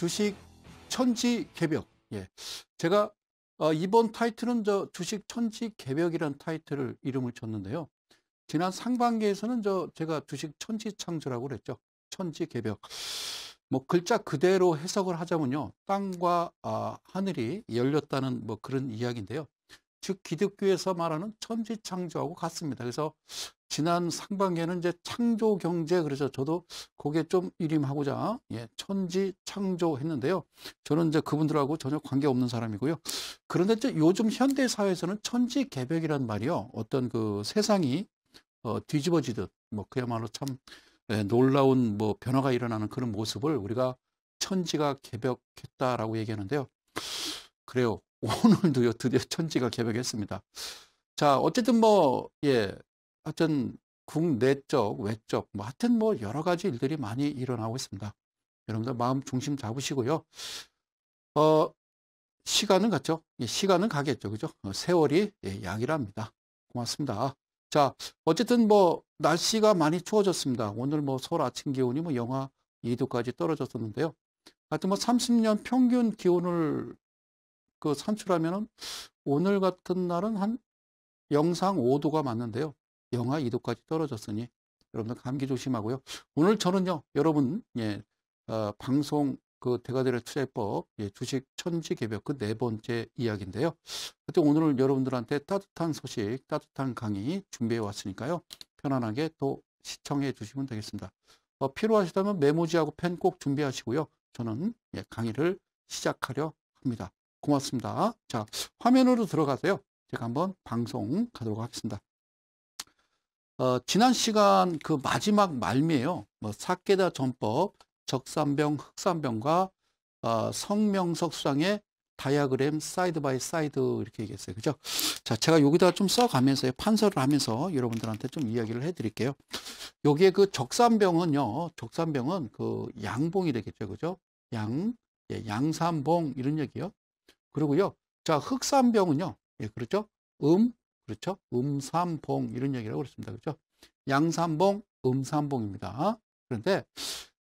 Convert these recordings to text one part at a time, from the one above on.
주식 천지개벽. 예. 제가 이번 타이틀은 주식 천지개벽이라는 타이틀을 이름을 줬는데요. 지난 상반기에서는 제가 주식 천지창조라고 그랬죠. 천지개벽. 뭐 글자 그대로 해석을 하자면요. 땅과 하늘이 열렸다는 뭐 그런 이야기인데요. 즉 기독교에서 말하는 천지창조하고 같습니다. 그래서 지난 상반기에는 이제 창조 경제, 그래서 저도 거기에 좀 일임하고자 천지창조 했는데요. 저는 이제 그분들하고 전혀 관계없는 사람이고요. 그런데 이제 요즘 현대 사회에서는 천지개벽이란 말이요. 어떤 그 세상이 뒤집어지듯 뭐 그야말로 참 놀라운 뭐 변화가 일어나는 그런 모습을 우리가 천지가 개벽했다라고 얘기하는데요. 그래요. 오늘도요, 드디어 천지가 개벽했습니다. 자, 어쨌든 하여튼 국내적, 외적, 뭐 하여튼 뭐 여러 가지 일들이 많이 일어나고 있습니다. 여러분들 마음 중심 잡으시고요. 시간은 갔죠. 시간은 가겠죠. 그죠? 세월이 약이랍니다. 고맙습니다. 자, 어쨌든 뭐 날씨가 많이 추워졌습니다. 오늘 뭐 서울 아침 기온이 뭐 영하 2도까지 떨어졌었는데요. 하여튼 뭐 30년 평균 기온을 산출하면은 오늘 같은 날은 한 영상 5도가 맞는데요. 영하 2도까지 떨어졌으니 여러분들 감기 조심하고요. 오늘 저는요, 여러분, 방송 대가들의 투자법, 주식 천지개벽 그 네 번째 이야기인데요. 하여튼 오늘 여러분들한테 따뜻한 소식, 따뜻한 강의 준비해 왔으니까요. 편안하게 또 시청해 주시면 되겠습니다. 필요하시다면 메모지하고 펜 꼭 준비하시고요. 저는 강의를 시작하려 합니다. 고맙습니다. 자, 화면으로 들어가세요. 제가 한번 방송 가도록 하겠습니다. 지난 시간 그 마지막 말미에요. 사케다 전법, 적산병, 흑산병과 성명석 수장의 다이아그램 사이드 바이 사이드 이렇게 얘기했어요. 그죠? 자, 제가 여기다가 좀 써가면서 판서를 하면서 여러분들한테 좀 이야기를 해드릴게요. 여기에 그 적산병은요, 적산병은 그 양봉이 되겠죠. 그죠? 양산봉 이런 얘기요. 그리고요. 자, 흑산병은요. 그렇죠? 그렇죠? 음산봉 이런 얘기라고 그랬습니다. 그렇죠? 양산봉, 음산봉입니다. 그런데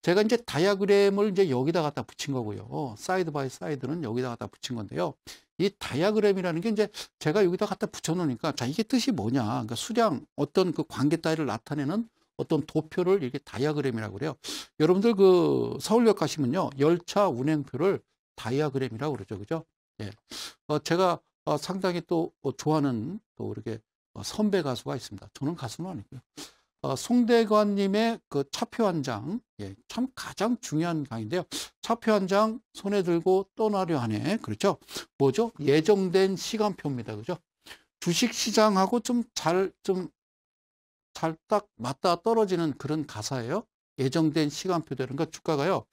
제가 이제 다이아그램을 이제 여기다 갖다 붙인 거고요. 사이드 바이 사이드는 여기다 갖다 붙인 건데요. 이 다이아그램이라는 게 이제 제가 여기다 갖다 붙여 놓으니까 자, 이게 뜻이 뭐냐? 그러니까 수량 어떤 그 관계 따위를 나타내는 어떤 도표를 이렇게 다이아그램이라고 그래요. 여러분들 그 서울역 가시면요. 열차 운행표를 다이아그램이라고 그러죠. 그죠? 예. 제가 상당히 또 좋아하는 또 이렇게 선배 가수가 있습니다. 저는 가수는 아니고요. 송대관님의 그 차표 한 장, 참 가장 중요한 강의인데요. 차표 한 장 손에 들고 떠나려 하네. 그렇죠? 뭐죠? 예정된 시간표입니다. 그죠? 주식시장하고 좀 잘 딱 맞다 떨어지는 그런 가사예요. 예정된 시간표대로. 그러니까 주가가요,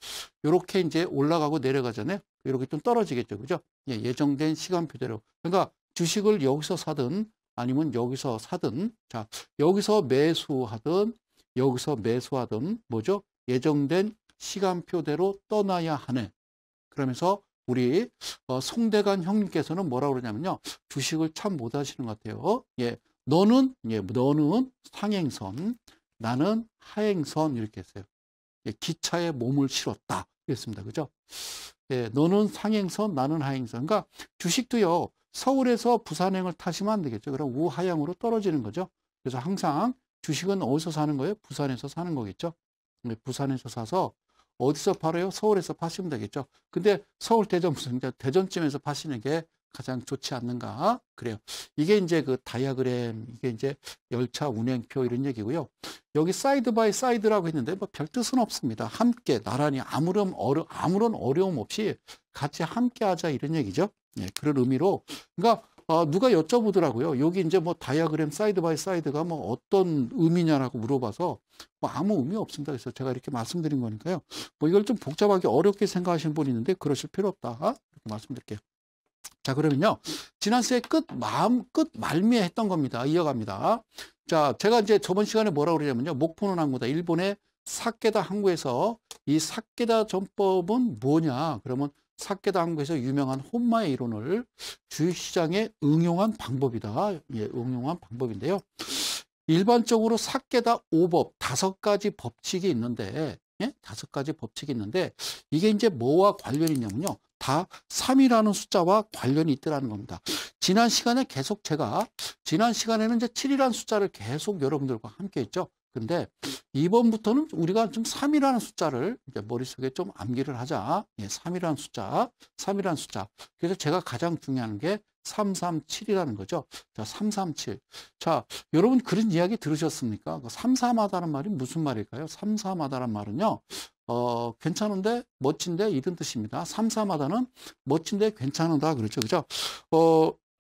이렇게 이제 올라가고 내려가잖아요. 이렇게 좀 떨어지겠죠. 그죠? 예정된 시간표대로. 그러니까 주식을 여기서 사든 아니면 여기서 사든, 자, 여기서 매수하든 여기서 매수하든 뭐죠? 예정된 시간표대로 떠나야 하네. 그러면서 우리 송대관 형님께서는 뭐라고 그러냐면요. 주식을 참 못하시는 것 같아요. 너는 상행선, 나는 하행선 이렇게 했어요. 기차에 몸을 실었다. 이랬습니다. 그죠? 너는 상행선, 나는 하행선. 그러니까 주식도요. 서울에서 부산행을 타시면 안 되겠죠. 그럼 우하향으로 떨어지는 거죠. 그래서 항상 주식은 어디서 사는 거예요? 부산에서 사는 거겠죠. 부산에서 사서 어디서 팔아요? 서울에서 파시면 되겠죠. 근데 서울, 대전, 무슨 대전쯤에서 파시는 게 가장 좋지 않는가? 그래요. 이게 이제 그 다이아그램, 이게 이제 열차 운행표 이런 얘기고요. 여기 사이드 바이 사이드라고 했는데 뭐 별 뜻은 없습니다. 함께 나란히 아무런 어려움 없이 같이 함께 하자 이런 얘기죠. 그런 의미로. 그러니까 누가 여쭤보더라고요. 여기 이제 뭐 다이아그램 사이드 바이 사이드가 뭐 어떤 의미냐라고 물어봐서 뭐 아무 의미 없습니다. 그래서 제가 이렇게 말씀드린 거니까요. 뭐 이걸 좀 복잡하게 어렵게 생각하시는 분이 있는데 그러실 필요 없다. 이렇게 말씀드릴게요. 자, 그러면요. 지난 시간에 끝 말미에 했던 겁니다. 이어갑니다. 자, 제가 이제 저번 시간에 뭐라고 그러냐면요. 목포는 항구다. 일본의 사케다 항구에서 이 사케다 전법은 뭐냐? 그러면 사케다 항구에서 유명한 혼마의 이론을 주식시장에 응용한 방법이다. 응용한 방법인데요. 일반적으로 사케다 5법, 5가지 법칙이 있는데 예? 5가지 법칙이 있는데 이게 이제 뭐와 관련이 있냐면요. 다 3이라는 숫자와 관련이 있더라는 겁니다. 지난 시간에는 이제 7이라는 숫자를 계속 여러분들과 함께 했죠. 근데 이번부터는 우리가 좀 3이라는 숫자를 이제 머릿속에 좀 암기를 하자. 예, 3이라는 숫자. 그래서 제가 가장 중요한 게 337이라는 거죠. 자, 337. 자, 여러분 그런 이야기 들으셨습니까? 3삼하다는 말이 무슨 말일까요? 3삼하다는 말은요. 괜찮은데 멋진데 이런 뜻입니다. 삼삼하다는 멋진데 괜찮은다 그렇죠. 그죠?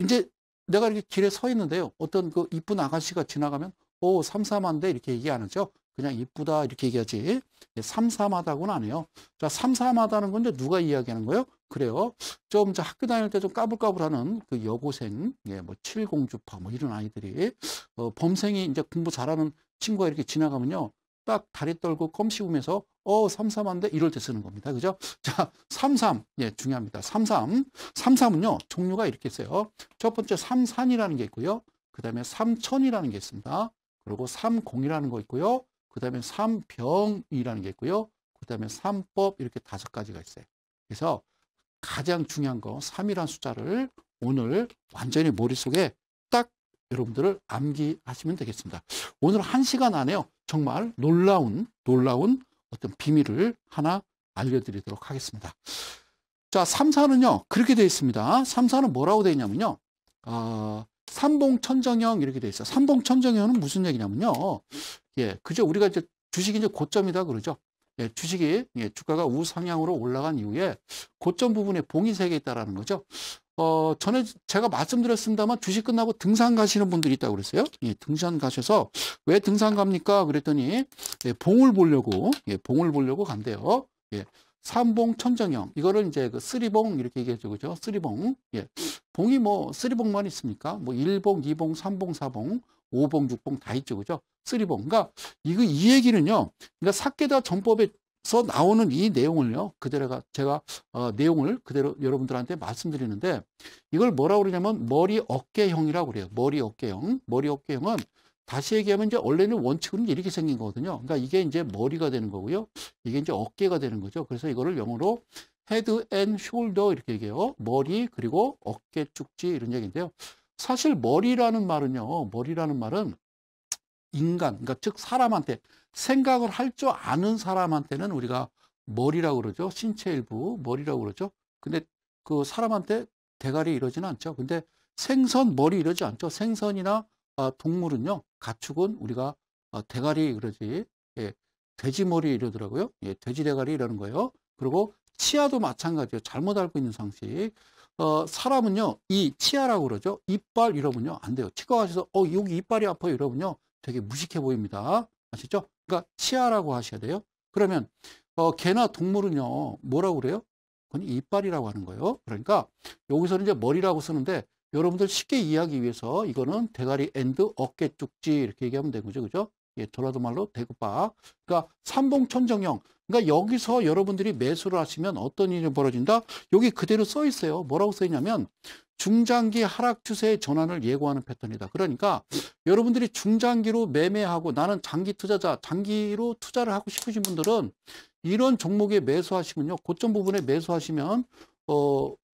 이제 내가 이렇게 길에 서 있는데요. 어떤 그 이쁜 아가씨가 지나가면 오, 삼삼한데 이렇게 얘기 안 하죠. 그냥 이쁘다 이렇게 얘기하지. 삼삼하다고는 안 해요. 자, 삼삼하다는 건 이제 누가 이야기하는 거예요? 그래요. 좀 이제 학교 다닐 때 좀 까불까불하는 그 여고생, 예, 뭐 칠공주파 뭐 이런 아이들이 범생이 이제 공부 잘하는 친구가 이렇게 지나가면요. 딱 다리 떨고 껌 씹으면서 삼삼한데 이럴 때 쓰는 겁니다. 그죠? 자, 삼삼. 예, 중요합니다. 삼삼. 삼삼은요. 종류가 이렇게 있어요. 첫 번째 삼산이라는 게 있고요. 그다음에 삼천이라는 게 있습니다. 그리고 삼공이라는 거 있고요. 그다음에 삼병이라는 게 있고요. 그다음에 삼법 이렇게 5가지가 있어요. 그래서 가장 중요한 거 3이라는 숫자를 오늘 완전히 머릿속에 딱 여러분들을 암기하시면 되겠습니다. 오늘 1시간 안에요. 정말 놀라운 어떤 비밀을 하나 알려드리도록 하겠습니다. 자, 3사는요. 그렇게 되어 있습니다. 3사는 뭐라고 되어 있냐면요. 삼봉천정형 이렇게 되어 있어요. 삼봉천정형은 무슨 얘기냐면요. 예, 그죠? 우리가 이제 주식이 이제 고점이다 그러죠. 예, 주식이 주가가 우상향으로 올라간 이후에 고점 부분에 봉이 3개 있다라는 거죠. 전에 제가 말씀드렸습니다만 주식 끝나고 등산 가시는 분들이 있다고 그랬어요. 예, 등산 가셔서 왜 등산 갑니까? 그랬더니 봉을 보려고 간대요. 예. 삼봉천정형 이거를 이제 그 쓰리봉 이렇게 얘기하죠. 그죠? 쓰리봉. 예. 봉이 뭐 쓰리봉만 있습니까? 뭐 1봉, 2봉, 3봉, 4봉, 5봉, 6봉 다 있죠. 그죠? 쓰리봉. 그러니까 이 얘기는요. 그러니까 사케다 전법에서 나오는 이 내용을요. 그대로가 제가 내용을 그대로 여러분들한테 말씀드리는데 이걸 뭐라고 그러냐면 머리 어깨형이라고 그래요. 머리 어깨형. 머리 어깨형은 다시 얘기하면 이제 원래는 원칙은 이렇게 생긴 거거든요. 그러니까 이게 이제 머리가 되는 거고요. 이게 이제 어깨가 되는 거죠. 그래서 이거를 영어로 헤드 앤 숄더 이렇게 얘기해요. 머리 그리고 어깨 쭉지 이런 얘기인데요. 사실 머리라는 말은 인간, 그러니까 즉 사람한테 생각을 할 줄 아는 사람한테는 우리가 머리라고 그러죠. 신체 일부 머리라고 그러죠. 근데 그 사람한테 대가리 이러지는 않죠. 근데 생선 머리 이러지 않죠. 생선이나 동물은요. 가축은 우리가 대가리 그러지. 예, 돼지 머리 이러더라고요. 예, 돼지 대가리 이러는 거예요. 그리고 치아도 마찬가지예요. 잘못 알고 있는 상식. 사람은요. 이 치아라고 그러죠. 이빨 이러면요. 안 돼요. 치과 가셔서 여기 이빨이 아파요 이러면요. 되게 무식해 보입니다. 아시죠? 그러니까 치아라고 하셔야 돼요. 그러면 개나 동물은요. 뭐라고 그래요? 그건 이빨이라고 하는 거예요. 그러니까 여기서는 이제 머리라고 쓰는데 여러분들 쉽게 이해하기 위해서 이거는 대가리 앤드 어깨 쭉지 이렇게 얘기하면 되는 거죠. 그죠? 예, 전라도 말로 대구박. 그러니까 삼봉천정형. 그러니까 여기서 여러분들이 매수를 하시면 어떤 일이 벌어진다? 여기 그대로 써 있어요. 뭐라고 써 있냐면 중장기 하락 추세의 전환을 예고하는 패턴이다. 그러니까 여러분들이 중장기로 매매하고 나는 장기 투자자, 장기로 투자를 하고 싶으신 분들은 이런 종목에 매수하시면요. 고점 부분에 매수하시면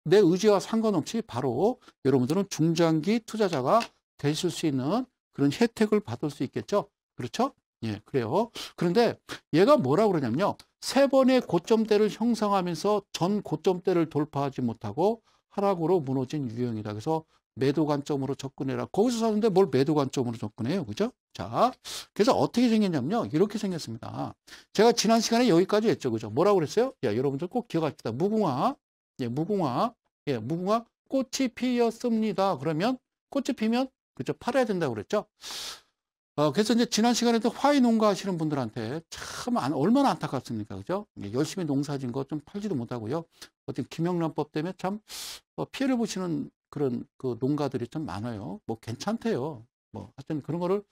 내 의지와 상관없이 바로 여러분들은 중장기 투자자가 되실 수 있는 그런 혜택을 받을 수 있겠죠. 그렇죠? 예, 그래요. 그런데 얘가 뭐라고 그러냐면요. 3번의 고점대를 형성하면서 전 고점대를 돌파하지 못하고 하락으로 무너진 유형이다. 그래서 매도 관점으로 접근해라. 거기서 사는데 뭘 매도 관점으로 접근해요. 그죠? 자, 그래서 어떻게 생겼냐면요. 이렇게 생겼습니다. 제가 지난 시간에 여기까지 했죠. 그죠? 뭐라고 그랬어요? 야, 여러분들 꼭 기억합시다. 무궁화. 예, 무궁화. 예, 무궁화 꽃이 피었습니다. 그러면 꽃이 피면 그죠? 팔아야 된다고 그랬죠? 그래서 이제 지난 시간에도 화훼 농가 하시는 분들한테 참 얼마나 안타깝습니까? 그죠? 열심히 농사 진 거 좀 팔지도 못하고요. 어떤 김영란법 때문에 참 피해를 보시는 그런 그 농가들이 좀 많아요. 뭐 괜찮대요. 뭐 하여튼 그런 거를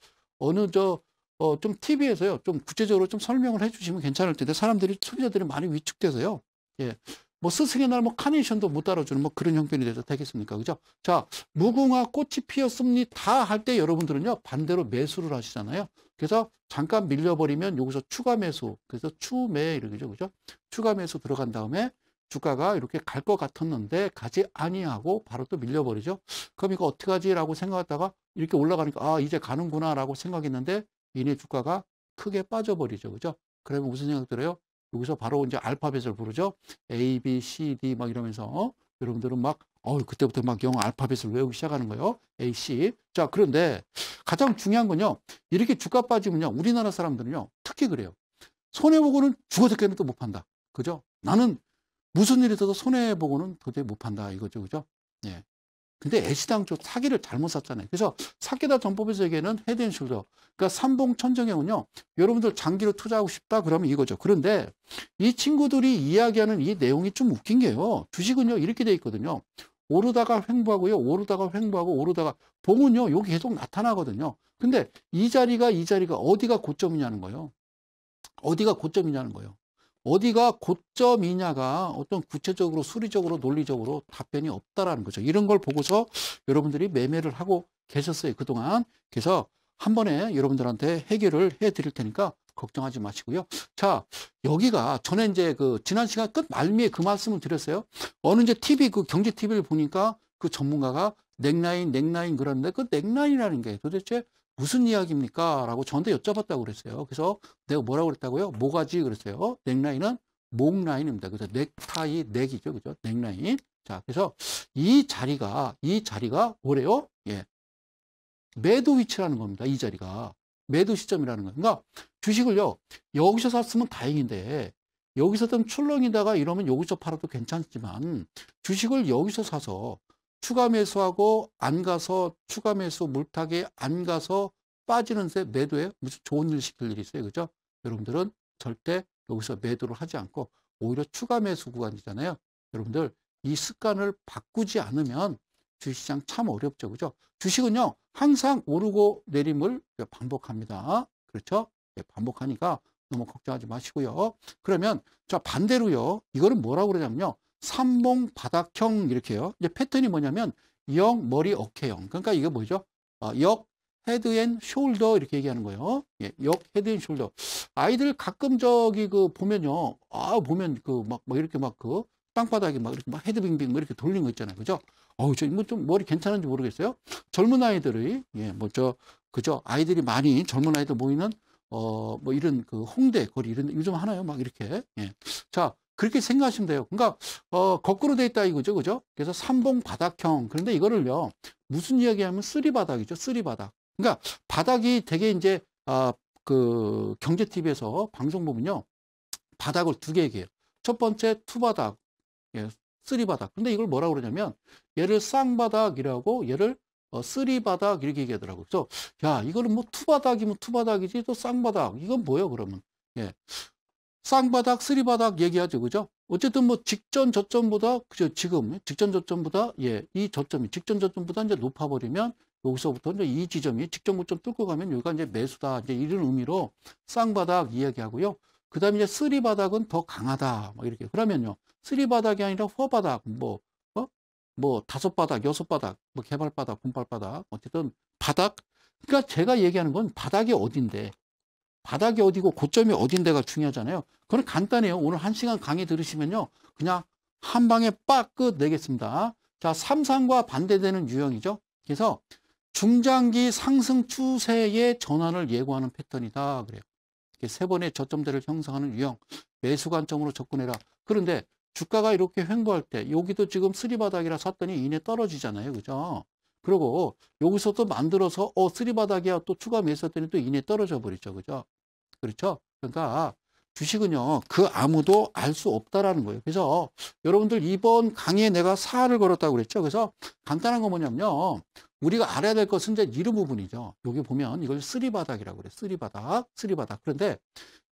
좀 TV에서요. 좀 구체적으로 좀 설명을 해 주시면 괜찮을 텐데 소비자들이 많이 위축돼서요. 예. 뭐 스승의 날 뭐 카네이션도 못 따라주는 뭐 그런 형편이 돼서 되겠습니까? 그죠? 자, 무궁화 꽃이 피었습니다 할 때 여러분들은요, 반대로 매수를 하시잖아요. 그래서 잠깐 밀려버리면 여기서 추가 매수, 그래서 추매 이러죠, 그죠? 추가 매수 들어간 다음에 주가가 이렇게 갈 것 같았는데 가지 아니하고 바로 또 밀려버리죠. 그럼 이거 어떡하지라고 생각하다가 이렇게 올라가니까 아 이제 가는구나라고 생각했는데 이내 주가가 크게 빠져버리죠, 그죠? 그러면 무슨 생각 들어요? 여기서 바로 이제 알파벳을 부르죠. A, B, C, D 막 이러면서 여러분들은 막 그때부터 막 영어 알파벳을 외우기 시작하는 거예요. A, C. 자, 그런데 가장 중요한 건요. 이렇게 주가 빠지면요. 우리나라 사람들은요. 특히 그래요. 손해보고는 죽어서게는 또 못 판다. 그죠? 나는 무슨 일이 있어도 손해보고는 도저히 못 판다. 이거죠. 그죠? 예. 근데 애시당초 사기를 잘못 샀잖아요. 그래서 사기다 전법에서 얘기하는 헤드앤숄더. 그러니까 삼봉천정형은요. 여러분들 장기로 투자하고 싶다 그러면 이거죠. 그런데 이 친구들이 이야기하는 이 내용이 좀 웃긴 게요. 주식은요. 이렇게 돼 있거든요. 오르다가 횡보하고요. 오르다가 횡보하고 오르다가 봉은요. 여기 계속 나타나거든요. 근데 이 자리가 어디가 고점이냐는 거예요. 어디가 고점이냐는 거예요. 어디가 고점이냐가 어떤 구체적으로 수리적으로 논리적으로 답변이 없다라는 거죠. 이런 걸 보고서 여러분들이 매매를 하고 계셨어요. 그동안. 그래서 한 번에 여러분들한테 해결을 해 드릴 테니까 걱정하지 마시고요. 자, 여기가 전에 이제 그 지난 시간 끝 말미에 그 말씀을 드렸어요. 어느 이제 TV 그 경제 TV를 보니까 그 전문가가 넥라인 그러는데 그 넥라인이라는 게 도대체 무슨 이야기입니까? 라고 저한테 여쭤봤다고 그랬어요. 그래서 내가 뭐라고 그랬다고요? 뭐가지? 그랬어요. 넥라인은 목라인입니다. 그래서 넥타이, 넥이죠. 그죠? 넥라인. 자, 그래서 이 자리가 뭐래요? 예. 매도 위치라는 겁니다. 이 자리가. 매도 시점이라는 거예요. 그러니까 주식을요, 여기서 샀으면 다행인데, 여기서 좀 출렁이다가 이러면 여기서 팔아도 괜찮지만, 주식을 여기서 사서 추가 매수하고 안 가서 추가 매수 물타기 안 가서 빠지는 새 매도에 무슨 좋은 일 시킬 일이 있어요. 그죠? 여러분들은 절대 여기서 매도를 하지 않고 오히려 추가 매수 구간이잖아요. 여러분들 이 습관을 바꾸지 않으면 주식시장 참 어렵죠. 그죠? 주식은요, 항상 오르고 내림을 반복합니다. 그렇죠? 반복하니까 너무 걱정하지 마시고요. 그러면 자 반대로요. 이거는 뭐라고 그러냐면요. 삼봉 바닥형 이렇게요. 이제 패턴이 뭐냐면 역 머리 어깨형. 그러니까 이게 뭐죠? 역 헤드 앤 숄더 이렇게 얘기하는 거예요. 예, 역 헤드 앤 숄더. 아이들 가끔 저기 그 보면요. 보면 그 막 이렇게 막 그 땅바닥에 막 이렇게 막 헤드빙빙 뭐 이렇게 돌리는 거 있잖아요. 그죠? 저 뭐 좀 머리 괜찮은지 모르겠어요. 젊은 아이들이 그죠? 아이들이 많이 젊은 아이들 모이는 뭐 이런 그 홍대 거리 이런 데 요즘 하나요? 막 이렇게. 예. 자, 그렇게 생각하시면 돼요. 그러니까 거꾸로 돼 있다 이거죠. 그죠? 그래서 삼봉 바닥형. 그런데 이거를요. 무슨 이야기하면 쓰리바닥이죠. 쓰리바닥. 그러니까 바닥이 되게 이제 그 경제 TV에서 방송 보면요. 바닥을 두 개 얘기해요. 첫 번째 투바닥. 예, 쓰리바닥. 근데 이걸 뭐라고 그러냐면 얘를 쌍바닥이라고 얘를 쓰리바닥 이렇게 얘기하더라고요. 그래서 야, 이거는 뭐 투바닥이면 투바닥이지 또 쌍바닥. 이건 뭐예요, 그러면? 예. 쌍바닥, 쓰리바닥 얘기하죠. 그죠? 어쨌든 뭐 직전 저점보다, 그죠? 지금 직전 저점보다, 예, 이 저점이 직전 저점보다 이제 높아버리면 여기서부터 이제 이 지점이 직전 고점 뚫고 가면 여기가 이제 매수다. 이제 이런 의미로 쌍바닥 이야기하고요. 그 다음에 이제 쓰리바닥은 더 강하다. 뭐 이렇게. 그러면요. 쓰리바닥이 아니라 포바닥, 뭐 다섯 바닥, 여섯 바닥, 뭐 개발바닥, 분발바닥, 어쨌든 바닥. 그러니까 제가 얘기하는 건 바닥이 어딘데. 바닥이 어디고 고점이 어딘데가 중요하잖아요. 그건 간단해요. 오늘 1시간 강의 들으시면요. 그냥 한 방에 빡 끝 내겠습니다. 자, 삼상과 반대되는 유형이죠. 그래서 중장기 상승 추세의 전환을 예고하는 패턴이다. 그래요. 세 번의 저점대를 형성하는 유형. 매수 관점으로 접근해라. 그런데 주가가 이렇게 횡보할 때 여기도 지금 쓰리바닥이라 샀더니 이내 떨어지잖아요. 그죠? 그리고 여기서 또 만들어서 쓰리바닥이야 또 추가 매수했더니 또 이내 떨어져 버리죠. 그죠? 그렇죠? 그러니까 주식은요. 그 아무도 알 수 없다라는 거예요. 그래서 여러분들 이번 강의에 내가 사활을 걸었다고 그랬죠. 그래서 간단한 거 뭐냐면요. 우리가 알아야 될 것은 이제 이런 부분이죠. 여기 보면 이걸 쓰리바닥이라고 그래요. 쓰리바닥. 그런데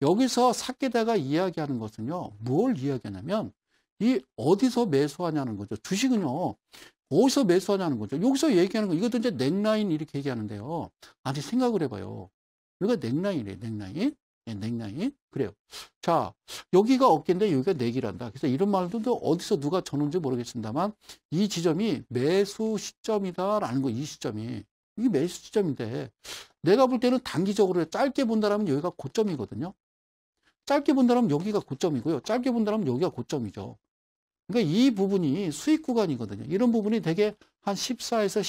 여기서 사케다가 이야기하는 것은요. 뭘 이야기하냐면 이 어디서 매수하냐는 거죠. 주식은요. 어디서 매수하냐는 거죠. 여기서 얘기하는 거 이것도 이제 넥라인 이렇게 얘기하는데요. 아니 생각을 해봐요. 여기가 넥라인이에요. 넥라인. 네, 넥라인. 그래요. 자, 여기가 어깨인데 여기가 넥이란다. 그래서 이런 말도 어디서 누가 전는지 모르겠습니다만 이 지점이 매수 시점이다라는 거. 이 시점이. 이게 매수 지점인데 내가 볼 때는 단기적으로 짧게 본다면 여기가 고점이거든요. 짧게 본다면 여기가 고점이고요. 짧게 본다면 여기가 고점이죠. 그러니까 이 부분이 수익 구간이거든요. 이런 부분이 대개 한 14에서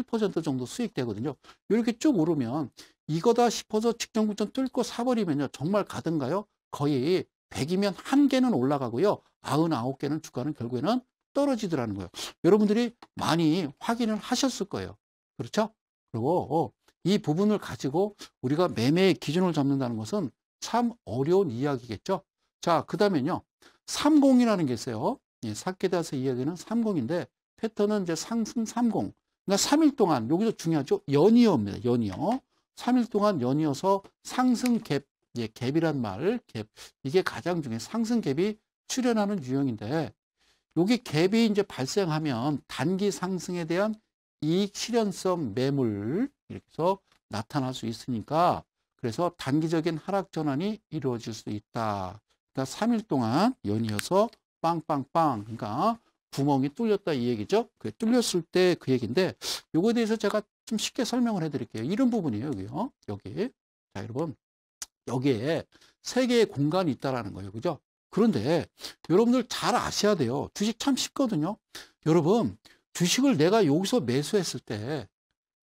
17% 정도 수익되거든요. 이렇게 쭉 오르면 이거다 싶어서 직전 고점 뚫고 사버리면요. 정말 가든가요? 거의 100이면 1개는 올라가고요. 99개는 주가는 결국에는 떨어지더라는 거예요. 여러분들이 많이 확인을 하셨을 거예요. 그렇죠? 그리고 이 부분을 가지고 우리가 매매의 기준을 잡는다는 것은 참 어려운 이야기겠죠. 자, 그 다음에요. 30이라는 게 있어요. 예, 사케다스 이야기는 30인데 패턴은 이제 상승 30. 그러니까 3일 동안 여기서 중요하죠. 연이어입니다. 연이어. 3일 동안 연이어서 상승 갭, 예, 갭이란 말, 갭. 이게 가장 중요해요. 상승 갭이 출현하는 유형인데 여기 갭이 이제 발생하면 단기 상승에 대한 이익 실현성 매물 이렇게 해서 나타날 수 있으니까 그래서 단기적인 하락 전환이 이루어질 수 있다. 그러니까 3일 동안 연이어서 빵빵빵 그러니까 구멍이 뚫렸다 이 얘기죠. 그 뚫렸을 때 그 얘기인데 요거에 대해서 제가 좀 쉽게 설명을 해드릴게요. 이런 부분이에요. 여기요. 여기. 자, 여러분. 여기에 세 개의 공간이 있다라는 거예요. 그죠? 그런데 여러분들 잘 아셔야 돼요. 주식 참 쉽거든요. 여러분, 주식을 내가 여기서 매수했을 때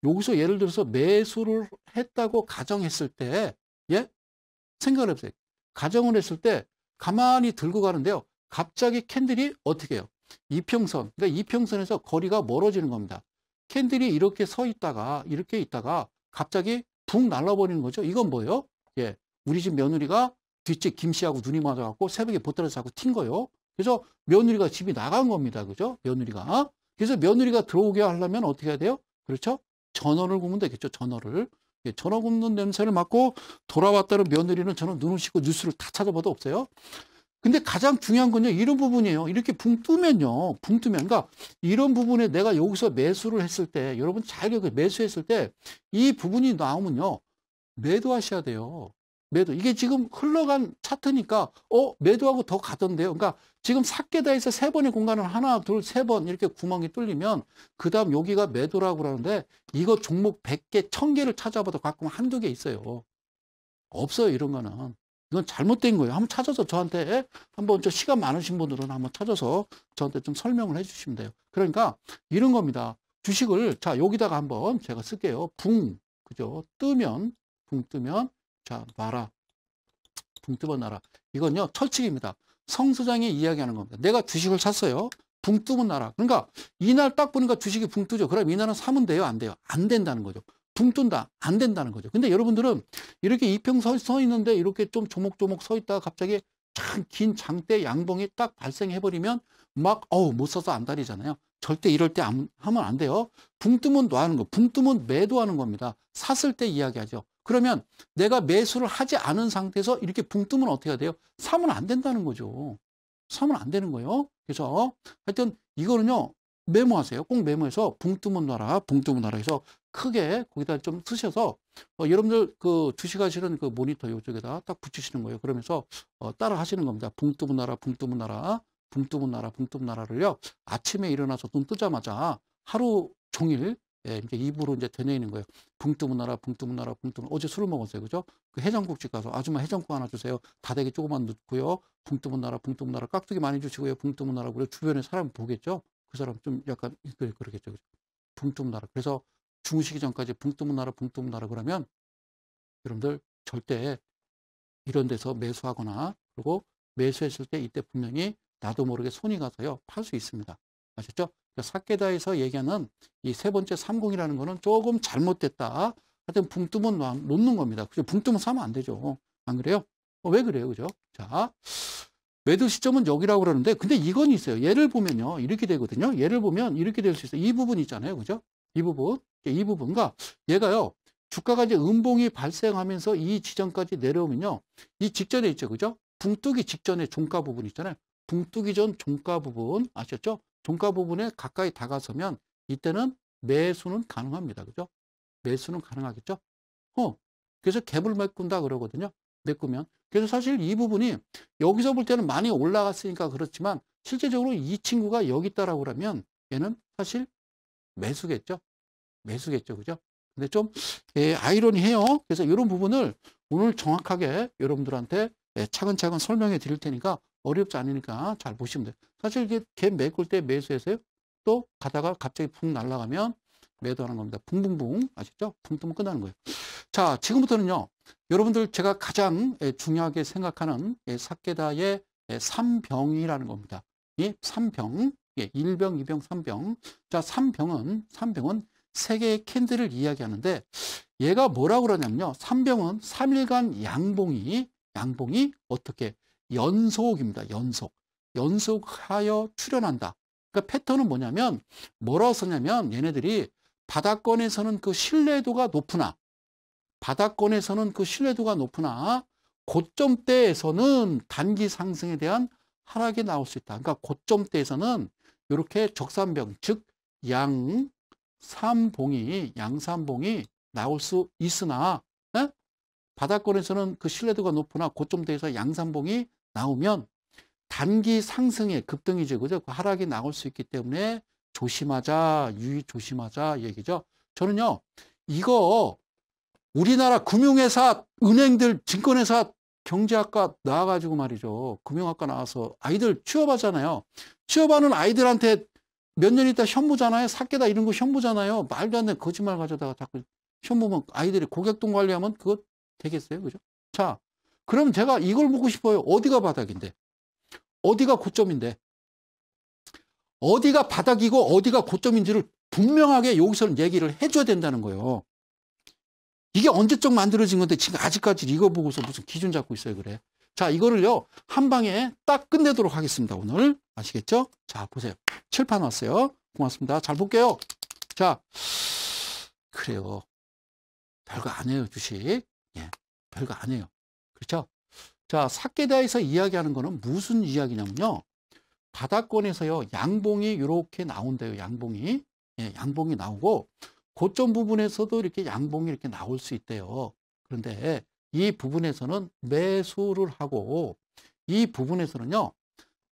여기서 예를 들어서 매수를 했다고 가정했을 때 예? 생각을 해보세요. 가정을 했을 때 가만히 들고 가는데요. 갑자기 캔들이 어떻게 해요? 이평선. 그러니까 이평선에서 거리가 멀어지는 겁니다. 캔들이 이렇게 서 있다가 이렇게 있다가 갑자기 붕 날라버리는 거죠. 이건 뭐예요? 예. 우리 집 며느리가 뒷집 김씨하고 눈이 맞아갖고 새벽에 보따리 싸고 튄 거예요. 그래서 며느리가 집이 나간 겁니다. 그죠? 며느리가. 그래서 며느리가 들어오게 하려면 어떻게 해야 돼요? 그렇죠? 전원을 구면 되겠죠. 전원을. 예, 전원 굽는 냄새를 맡고 돌아왔다는 며느리는 저는 눈을 씻고 뉴스를 다 찾아봐도 없어요. 근데 가장 중요한 건요, 이런 부분이에요. 이렇게 붕 뜨면요, 붕 뜨면. 그러니까 이런 부분에 내가 여기서 매수를 했을 때, 여러분 잘 기억해, 매수했을 때 이 부분이 나오면요, 매도하셔야 돼요. 매도. 이게 지금 흘러간 차트니까, 매도하고 더 가던데요. 그러니까 지금 삭개다에서 세 번의 공간을 하나, 둘, 세 번 이렇게 구멍이 뚫리면, 그 다음 여기가 매도라고 그러는데, 이거 종목 100개, 1000개를 찾아봐도 가끔 한두 개 있어요. 없어요, 이런 거는. 이건 잘못된 거예요. 한번 찾아서 저한테, 한번 저 시간 많으신 분들은 한번 찾아서 저한테 좀 설명을 해 주시면 돼요. 그러니까 이런 겁니다. 주식을, 자, 여기다가 한번 제가 쓸게요. 그죠? 붕 뜨면, 자, 놔라. 붕 뜨면 놔라. 이건요, 철칙입니다. 성수장이 이야기하는 겁니다. 내가 주식을 샀어요. 붕 뜨면 놔라. 그러니까 이날 딱 보니까 주식이 붕 뜨죠. 그럼 이날은 사면 돼요? 안 돼요? 안 된다는 거죠. 붕 뜬다. 안 된다는 거죠. 근데 여러분들은 이렇게 이평 서 있는데 이렇게 좀 조목조목 서 있다가 갑자기 참 긴 장대 양봉이 딱 발생해버리면 막, 못 써서 안달이잖아요. 절대 이럴 때 하면 안 돼요. 붕 뜨면 놔는 거. 붕 뜨면 매도하는 겁니다. 샀을 때 이야기하죠. 그러면 내가 매수를 하지 않은 상태에서 이렇게 붕 뜨면 어떻게 해야 돼요? 사면 안 된다는 거죠. 사면 안 되는 거예요. 그래서 하여튼 이거는요. 메모하세요. 꼭 메모해서 붕 뜨면 놔라. 붕 뜨면 놔라 해서 크게 거기다 좀 쓰셔서 여러분들 그 주식하시는 그 모니터 이쪽에다 딱 붙이시는 거예요. 그러면서 따라 하시는 겁니다. 붕 뜨면 놔라. 붕 뜨면 놔라. 붕 뜨면 놔라. 붕 뜨면 놔라를요. 아침에 일어나서 눈 뜨자마자 하루 종일 예, 이제 입으로 이제 되뇌이는 거예요. 붕 뜨면 놔라. 붕 뜨면 놔라. 붕 뜨면 어제 술을 먹었어요. 그죠? 그 해장국집 가서 아줌마 해장국 하나 주세요. 다대기 조금만 넣고요. 붕 뜨면 놔라. 붕 뜨면 놔라. 깍두기 많이 주시고요. 붕 뜨면 놔라. 그래 주변에 사람 보겠죠? 그 사람 좀 약간 그러겠죠. 그죠? 붕 뜨면 놔라. 그래서 주무시기 전까지 붕 뜨면 놔라. 붕 뜨면 놔라. 그러면 여러분들 절대 이런 데서 매수하거나 그리고 매수했을 때 이때 분명히 나도 모르게 손이 가서요. 팔 수 있습니다. 아셨죠? 사케다에서 얘기하는 이 세 번째 30이라는 거는 조금 잘못됐다. 하여튼 붕 뜨면 놓는 겁니다. 그죠? 붕 뜨면 사면 안 되죠. 안 그래요? 왜 그래요? 그죠? 자, 매도 시점은 여기라고 그러는데 근데 이건 있어요. 예를 보면요. 이렇게 되거든요. 예를 보면 이렇게 될 수 있어요. 이 부분 있잖아요. 그죠? 이 부분. 이 부분과 얘가요. 주가가 이제 음봉이 발생하면서 이 지점까지 내려오면요. 이 직전에 있죠. 그죠? 붕 뜨기 직전에 종가 부분 있잖아요. 붕 뜨기 전 종가 부분 아셨죠? 종가 부분에 가까이 다가서면 이때는 매수는 가능합니다. 그죠? 매수는 가능하겠죠? 그래서 갭을 메꾼다 그러거든요. 메꾸면. 그래서 사실 이 부분이 여기서 볼 때는 많이 올라갔으니까 그렇지만 실제적으로 이 친구가 여기 있다라고 그러면 얘는 사실 매수겠죠? 매수겠죠. 그죠? 근데 좀 아이러니해요. 그래서 이런 부분을 오늘 정확하게 여러분들한테 차근차근 설명해 드릴 테니까 어렵지 않으니까 잘 보시면 돼요. 사실 이게 갭 메꿀 때 매수해서요. 또 가다가 갑자기 붕 날아가면 매도하는 겁니다. 붕붕붕 아시죠? 붕 뜨면 끝나는 거예요. 자, 지금부터는요. 여러분들 제가 가장 중요하게 생각하는 사케다의 3병이라는 겁니다. 이 3병, 1병, 2병, 3병. 자, 3병은 세 개의 캔들을 이야기하는데 얘가 뭐라고 그러냐면요. 3병은 3일간 양봉이 어떻게 연속입니다. 연속하여 출현한다. 그러니까 패턴은 뭐냐면 뭐라고 썼냐면 얘네들이 바닥권에서는 그 신뢰도가 높으나 고점대에서는 단기 상승에 대한 하락이 나올 수 있다. 그러니까 고점대에서는 이렇게 적산병, 즉 양삼봉이 나올 수 있으나 바닥권에서는 그 신뢰도가 높으나 고점대에서 양삼봉이 나오면 단기 상승의 급등이죠. 그죠? 그 하락이 나올 수 있기 때문에 조심하자, 유의 조심하자 얘기죠. 저는요, 이거 우리나라 금융회사, 은행들, 증권회사, 경제학과 나와가지고 말이죠. 금융학과 나와서 아이들 취업하잖아요. 취업하는 아이들한테 몇 년 있다 현무잖아요. 사케다 이런 거 현무잖아요. 말도 안 되는 거짓말 가져다가 자꾸 현무면 아이들이 고객돈 관리하면 그거 되겠어요. 그죠? 자, 그럼 제가 이걸 묻고 싶어요. 어디가 바닥인데? 어디가 고점인데? 어디가 바닥이고 어디가 고점인지를 분명하게 여기서는 얘기를 해줘야 된다는 거예요. 이게 언제적 만들어진 건데 지금 아직까지 이거 보고서 무슨 기준 잡고 있어요. 그래. 자, 이거를요. 한 방에 딱 끝내도록 하겠습니다. 오늘. 아시겠죠? 자, 보세요. 칠판 왔어요. 고맙습니다. 잘 볼게요. 자, 그래요. 별거 안 해요. 주식. 예, 별거 안 해요. 그렇죠? 자, 사케다에서 이야기하는 거는 무슨 이야기냐면요. 바닥권에서요. 양봉이 이렇게 나온대요. 양봉이. 예, 양봉이 나오고 고점 부분에서도 이렇게 양봉이 이렇게 나올 수 있대요. 그런데 이 부분에서는 매수를 하고 이 부분에서는요.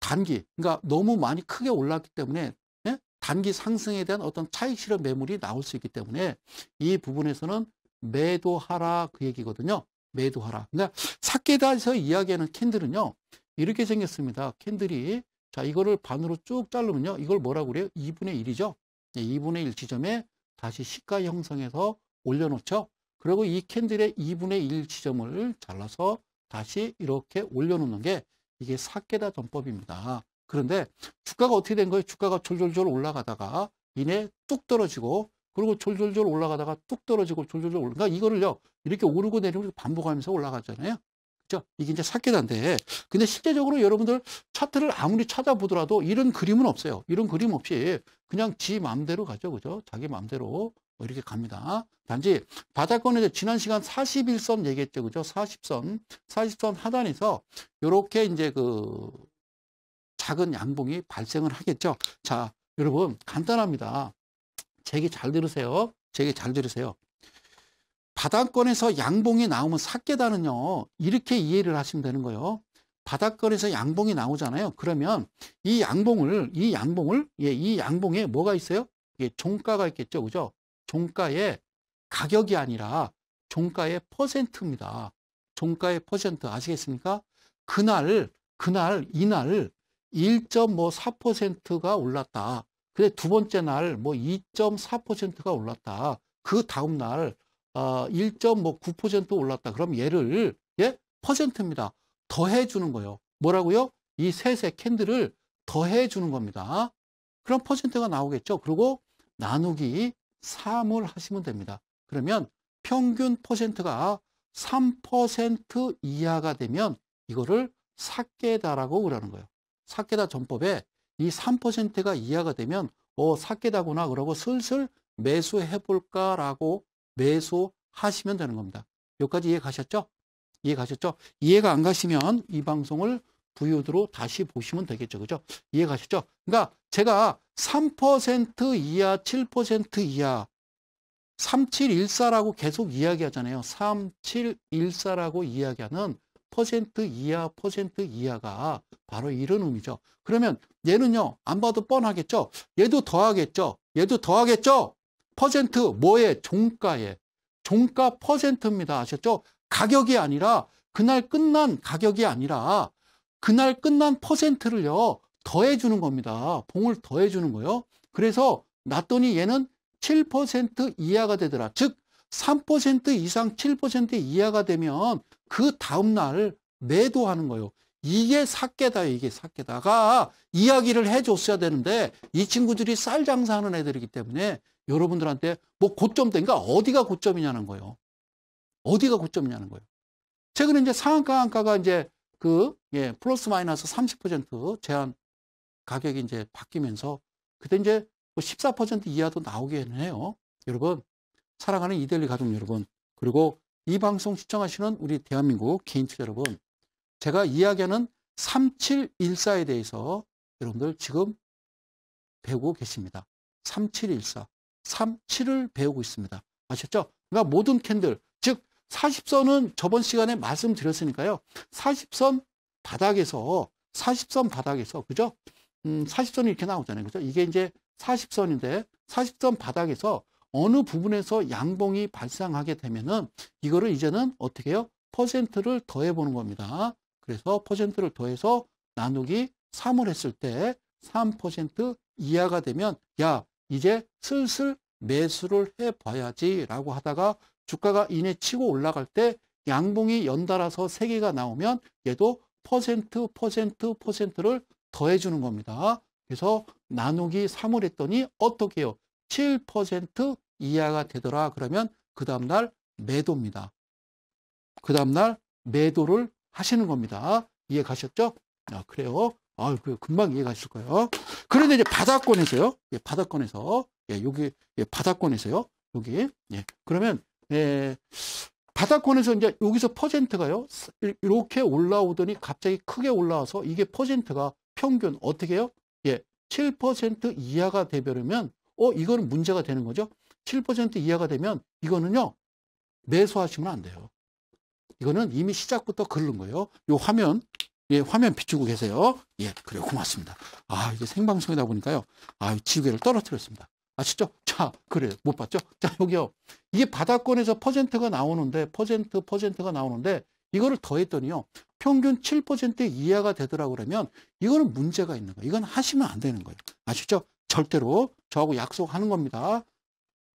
단기, 그러니까 너무 많이 크게 올랐기 때문에 예? 단기 상승에 대한 어떤 차익 실현 매물이 나올 수 있기 때문에 이 부분에서는 매도하라 그 얘기거든요. 매도하라. 그러니까 사케다에서 이야기하는 캔들은요. 이렇게 생겼습니다. 캔들이 자 이거를 반으로 쭉 자르면요. 이걸 뭐라고 그래요? 2분의 1이죠. 2분의 1 지점에 다시 시가 형성해서 올려놓죠. 그리고 이 캔들의 2분의 1 지점을 잘라서 다시 이렇게 올려놓는 게 이게 사케다 전법입니다. 그런데 주가가 어떻게 된 거예요? 주가가 졸졸졸 올라가다가 이내 뚝 떨어지고 그리고 졸졸졸 올라가다가 뚝 떨어지고 졸졸졸 올라가. 그러니까 이거를요 이렇게 오르고 내리고 반복하면서 올라가잖아요. 그죠? 이게 이제 사케다인데 근데 실제적으로 여러분들 차트를 아무리 찾아보더라도 이런 그림은 없어요. 이런 그림 없이 그냥 지 마음대로 가죠. 그죠? 자기 마음대로 이렇게 갑니다. 단지 바닥권에서 지난 시간 41선 얘기했죠. 그죠? 40선 하단에서 이렇게 이제 그 작은 양봉이 발생을 하겠죠. 자, 여러분 간단합니다. 제 얘기 잘 들으세요. 제 얘기 잘 들으세요. 바닥권에서 양봉이 나오면 사케다는요. 이렇게 이해를 하시면 되는 거예요. 바닥권에서 양봉이 나오잖아요. 그러면 이 양봉에 뭐가 있어요? 이게 종가가 있겠죠. 그죠? 종가의 가격이 아니라 종가의 퍼센트입니다. 종가의 퍼센트 아시겠습니까? 이날 1.4%가 올랐다. 근데 두 번째 날 뭐 2.4%가 올랐다. 그 다음 날 1.9% 올랐다. 그럼 얘를 퍼센트입니다. 더해 주는 거예요. 뭐라고요? 이 셋의 캔들을 더해 주는 겁니다. 그럼 퍼센트가 나오겠죠. 그리고 나누기 3을 하시면 됩니다. 그러면 평균 퍼센트가 3% 이하가 되면 이거를 사케다라고 그러는 거예요. 사케다 전법에 이 3%가 이하가 되면 사케다구나 그러고 슬슬 매수해 볼까라고 매수하시면 되는 겁니다. 여기까지 이해 가셨죠? 이해 가셨죠? 이해가 안 가시면 이 방송을 VOD로 다시 보시면 되겠죠. 그죠? 이해 가셨죠? 그러니까 제가 3% 이하, 7% 이하, 3714라고 계속 이야기하잖아요. 3714라고 이야기하는 퍼센트 이하가 바로 이런 의미죠. 그러면 얘는요, 안 봐도 뻔하겠죠? 얘도 더하겠죠? 퍼센트 뭐에? 종가에. 종가 퍼센트입니다. 아셨죠? 가격이 아니라 그날 끝난 가격이 아니라 그날 끝난 퍼센트를요. 더해주는 겁니다. 봉을 더해주는 거예요. 그래서 놨더니 얘는 7% 이하가 되더라. 즉 3% 이상 7% 이하가 되면 그 다음날 매도하는 거예요. 이게 사깨다. 이게 사깨다가 이야기를 해줬어야 되는데 이 친구들이 쌀 장사하는 애들이기 때문에 여러분들한테 뭐 고점대, 그러니까 어디가 고점이냐는 거예요. 어디가 고점이냐는 거예요. 최근에 이제 상한가 한가가 이제 플러스 마이너스 30% 제한 가격이 이제 바뀌면서 그때 이제 뭐 14% 이하도 나오긴 해요. 여러분, 사랑하는 이데일리 가족 여러분, 그리고 이 방송 시청하시는 우리 대한민국 개인 투자 여러분, 제가 이야기하는 3714에 대해서 여러분들 지금 배우고 계십니다. 3714, 37을 배우고 있습니다. 아셨죠? 그러니까 모든 캔들, 즉 40선은 저번 시간에 말씀드렸으니까요. 40선 바닥에서 그죠? 40선이 이렇게 나오잖아요. 그죠? 이게 이제 40선인데 40선 바닥에서 어느 부분에서 양봉이 발생하게 되면은 이거를 이제는 어떻게 해요? 퍼센트를 더해 보는 겁니다. 그래서 퍼센트를 더해서 나누기 3을 했을 때 3% 이하가 되면 야, 이제 슬슬 매수를 해봐야지 라고 하다가 주가가 이내 치고 올라갈 때 양봉이 연달아서 3개가 나오면 얘도 퍼센트를 더해주는 겁니다. 그래서 나누기 3을 했더니 어떻게 해요? 7% 이하가 되더라. 그러면 그 다음날 매도입니다. 그 다음날 매도를 하시는 겁니다. 이해 가셨죠? 아, 그래요. 아, 금방 이해 가실 거예요. 그런데 이제 바닥권에서요. 예, 바닥권에서. 예, 여기, 예, 바닥권에서요. 여기. 예. 그러면, 바닥권에서 이제 여기서 퍼센트가요. 이렇게 올라오더니 갑자기 크게 올라와서 이게 퍼센트가 평균 어떻게 해요? 예. 7% 이하가 되버리면, 이거는 문제가 되는 거죠. 7% 이하가 되면 이거는요. 매수하시면 안 돼요. 이거는 이미 시작부터 그런 거예요. 요 화면, 예, 화면 비추고 계세요. 예, 그래요. 고맙습니다. 아, 이게 생방송이다 보니까요. 아, 지우개를 떨어뜨렸습니다. 아시죠? 자, 그래요. 못 봤죠? 자, 여기요. 이게 바닥권에서 퍼센트가 나오는데, 퍼센트가 나오는데, 이거를 더했더니요. 평균 7% 이하가 되더라고 그러면, 이거는 문제가 있는 거예요. 이건 하시면 안 되는 거예요. 아시죠? 절대로 저하고 약속하는 겁니다.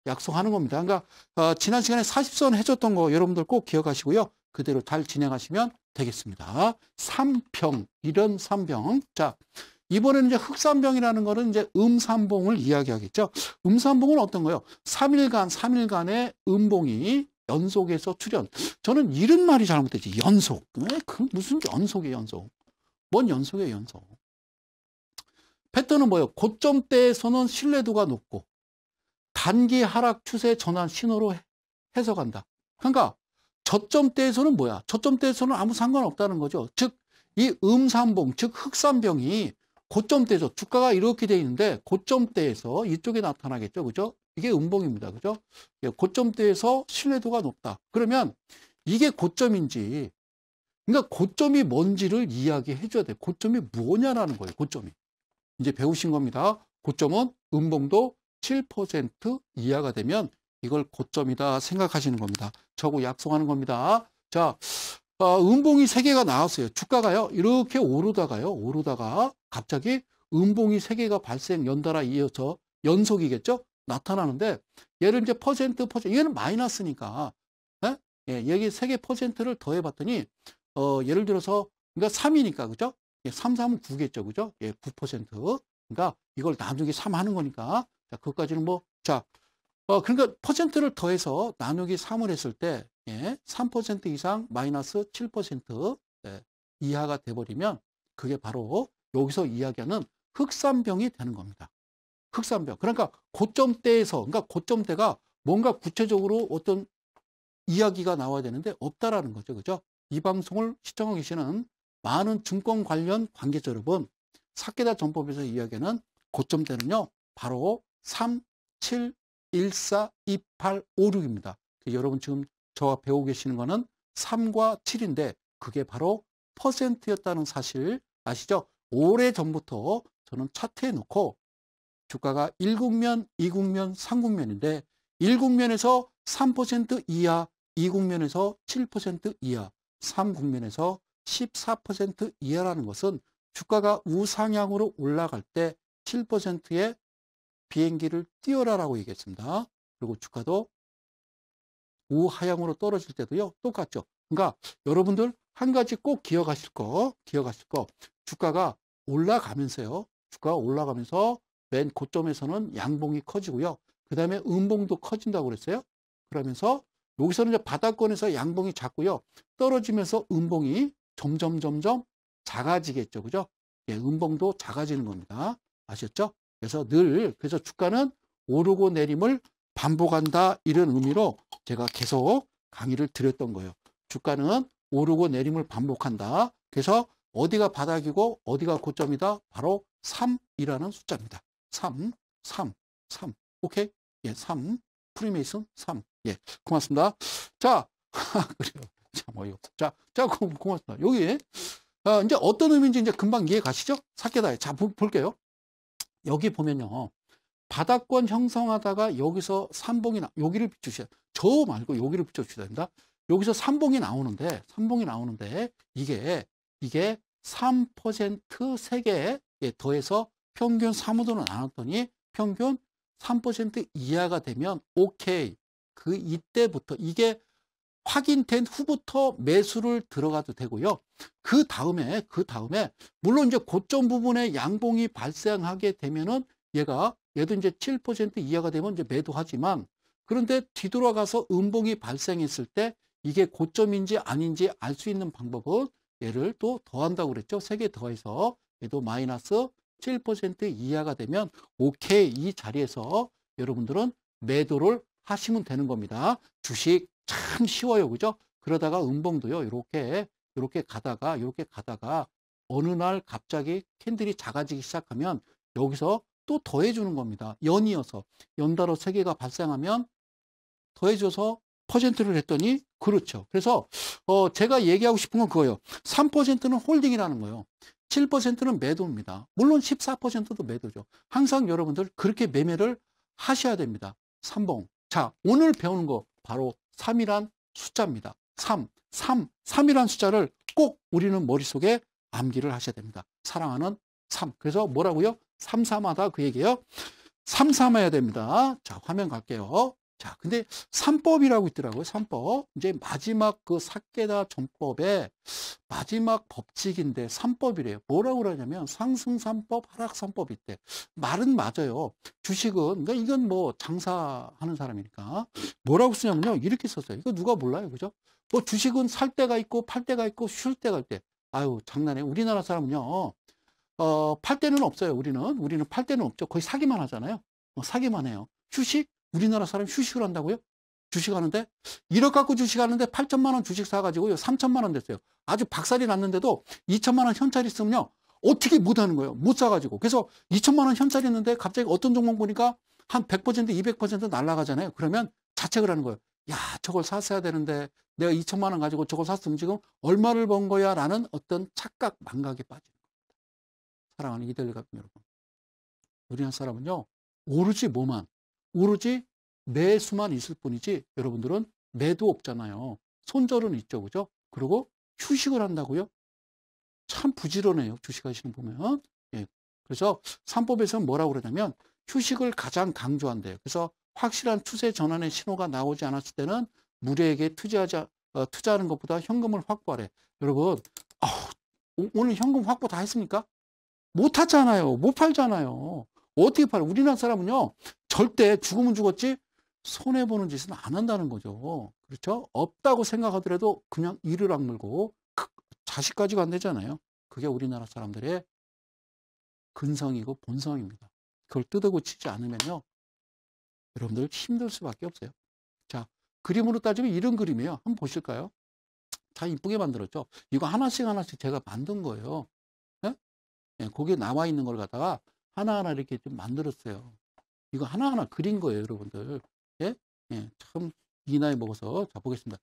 약속하는 겁니다. 그러니까, 지난 시간에 40선 해줬던 거 여러분들 꼭 기억하시고요. 그대로 잘 진행하시면 되겠습니다. 삼평, 이런 삼평. 자, 이번에는 이제 흑삼병이라는 거는 이제 음삼봉을 이야기하겠죠. 음삼봉은 어떤 거요? 3일간의 음봉이 연속해서 출현. 저는 이런 말이 잘못되지. 연속. 그 무슨 연속이에요, 연속. 뭔 연속이에요, 연속. 패턴은 뭐예요? 고점대에서는 신뢰도가 높고 단기 하락 추세 전환 신호로 해석한다. 그러니까 저점대에서는 뭐야? 저점대에서는 아무 상관없다는 거죠. 즉, 이 음삼봉, 즉 흑삼병이 고점대에서 주가가 이렇게 돼 있는데 고점대에서 이쪽에 나타나겠죠. 그죠? 이게 음봉입니다. 그죠? 고점대에서 신뢰도가 높다. 그러면 이게 고점인지, 그러니까 고점이 뭔지를 이야기해 줘야 돼. 고점이 뭐냐라는 거예요. 고점이. 이제 배우신 겁니다. 고점은 음봉도 7% 이하가 되면 이걸 고점이다 생각하시는 겁니다. 저거 약속하는 겁니다. 자, 음봉이 3개가 나왔어요. 주가가요, 이렇게 오르다가 갑자기 음봉이 3개가 연달아 이어서 연속이겠죠? 나타나는데, 얘를 이제 퍼센트, 얘는 마이너스니까, 예? 예, 여기 3개 퍼센트를 더해봤더니, 예를 들어서, 그러니까 3이니까, 그죠? 예, 3은 9겠죠, 그죠? 예, 9%. 그러니까 이걸 나누기 3 하는 거니까, 자, 그것까지는 뭐, 자, 그러니까 퍼센트를 더해서 나누기 3을 했을 때, 예, 3% 이상 마이너스 7% 예, 이하가 돼버리면 그게 바로 여기서 이야기하는 흑삼병이 되는 겁니다. 흑삼병. 그러니까 고점대에서, 그러니까 고점대가 뭔가 구체적으로 어떤 이야기가 나와야 되는데 없다라는 거죠. 그죠? 이 방송을 시청하고 계시는 많은 증권 관련 관계자 여러분, 사케다 전법에서 이야기하는 고점대는요, 바로 3, 7, 14, 28, 56입니다. 여러분 지금 저와 배우고 계시는 거는 3과 7인데 그게 바로 퍼센트였다는 사실 아시죠? 오래전부터 저는 차트에 놓고 주가가 1국면, 2국면, 3국면인데 1국면에서 3% 이하, 2국면에서 7% 이하, 3국면에서 14% 이하라는 것은 주가가 우상향으로 올라갈 때 7%의 비행기를 띄워라라고 얘기했습니다. 그리고 주가도 우하향으로 떨어질 때도요, 똑같죠. 그러니까 여러분들 한 가지 꼭 기억하실 거, 주가가 올라가면서요, 주가가 올라가면서 맨 고점에서는 양봉이 커지고요. 그 다음에 음봉도 커진다고 그랬어요. 그러면서 여기서는 이제 바닥권에서 양봉이 작고요. 떨어지면서 음봉이 점점 작아지겠죠. 그죠? 예, 음봉도 작아지는 겁니다. 아셨죠? 그래서 주가는 오르고 내림을 반복한다. 이런 의미로 제가 계속 강의를 드렸던 거예요. 주가는 오르고 내림을 반복한다. 그래서 어디가 바닥이고 어디가 고점이다. 바로 3이라는 숫자입니다. 3. 오케이? 예, 3. 프리메이슨 3. 예, 고맙습니다. 자, 그래요. 자, 고맙습니다. 여기, 이제 어떤 의미인지 이제 금방 이해 가시죠? 사케다에. 자, 볼게요. 여기 보면요. 바닥권 형성하다가 여기서 여기를 비추셔야, 저 말고 여기를 비춰주셔야 됩니다. 여기서 삼봉이 나오는데, 이게 3% 3개에 더해서 평균 3호도는 나눴더니 평균 3% 이하가 되면 오케이. 이때부터 이게 확인된 후부터 매수를 들어가도 되고요. 그 다음에 물론 이제 고점 부분에 양봉이 발생하게 되면은 얘도 이제 7% 이하가 되면 이제 매도하지만, 그런데 뒤돌아가서 음봉이 발생했을 때 이게 고점인지 아닌지 알 수 있는 방법은 얘를 또 더한다고 그랬죠. 3개 더해서 얘도 마이너스 7% 이하가 되면 오케이. 이 자리에서 여러분들은 매도를 하시면 되는 겁니다. 주식 참 쉬워요. 그죠? 그러다가 음봉도요. 이렇게 가다가 어느 날 갑자기 캔들이 작아지기 시작하면 여기서 또 더해주는 겁니다. 연이어서. 연달아 3개가 발생하면 더해줘서 퍼센트를 했더니 그렇죠. 그래서 제가 얘기하고 싶은 건 그거예요. 3%는 홀딩이라는 거예요. 7%는 매도입니다. 물론 14%도 매도죠. 항상 여러분들 그렇게 매매를 하셔야 됩니다. 3봉. 자, 오늘 배우는 거 바로 3이란 숫자입니다. 3이란 숫자를 꼭 우리는 머릿속에 암기를 하셔야 됩니다. 사랑하는 3. 그래서 뭐라고요? 삼삼하다 그 얘기예요. 삼삼해야 됩니다. 자, 화면 갈게요. 자, 근데 3법이라고 있더라고요. 3법. 이제 마지막 그 사케다 전법의 마지막 법칙인데 3법이래요. 뭐라고 그러냐면 상승 3법, 하락 3법이 있대. 말은 맞아요. 주식은, 그러니까 이건 뭐 장사하는 사람이니까. 뭐라고 쓰냐면요. 이렇게 썼어요. 이거 누가 몰라요. 그죠? 뭐 주식은 살 때가 있고 팔 때가 있고 쉴 때가 있대. 아유, 장난해. 우리나라 사람은요. 팔 때는 없어요. 우리는 팔 때는 없죠. 거의 사기만 하잖아요. 사기만 해요. 휴식? 우리나라 사람이 휴식을 한다고요? 주식하는데 1억 갖고 주식하는데 8천만 원 주식 사가지고요 3천만 원 됐어요. 아주 박살이 났는데도 2천만 원 현찰 있으면요 어떻게 못하는 거예요? 못 사가지고. 그래서 2천만 원 현찰 있는데 갑자기 어떤 종목 보니까 한 100% 200% 날아가잖아요. 그러면 자책을 하는 거예요. 야, 저걸 샀어야 되는데 내가 2천만 원 가지고 저걸 샀으면 지금 얼마를 번 거야 라는 어떤 착각 망각에 빠지는 겁니다. 사랑하는 이들과 여러분, 우리나라 사람은요 오로지 매수만 있을 뿐이지 여러분들은 매도 없잖아요. 손절은 있죠. 그죠? 그리고 휴식을 한다고요? 참 부지런해요. 주식하시는 보면. 예. 그래서 3법에서는 뭐라고 그러냐면 휴식을 가장 강조한대요. 그래서 확실한 추세 전환의 신호가 나오지 않았을 때는 무리에게 투자하는 것보다 현금을 확보하래. 여러분, 오늘 현금 확보 다 했습니까? 못 하잖아요. 못 팔잖아요. 어떻게 팔아요? 우리나라 사람은요, 절대 죽으면 죽었지 손해보는 짓은 안 한다는 거죠. 그렇죠? 없다고 생각하더라도 그냥 이를 악물고 자식까지가 안 되잖아요. 그게 우리나라 사람들의 근성이고 본성입니다. 그걸 뜯어고치지 않으면요, 여러분들 힘들 수밖에 없어요. 자, 그림으로 따지면 이런 그림이에요. 한번 보실까요? 다 이쁘게 만들었죠? 이거 하나씩 제가 만든 거예요. 예? 예, 거기에 나와 있는 걸 갖다가 하나하나 이렇게 좀 만들었어요. 이거 하나하나 그린 거예요, 여러분들. 예? 예, 참, 이 나이 먹어서. 자, 보겠습니다.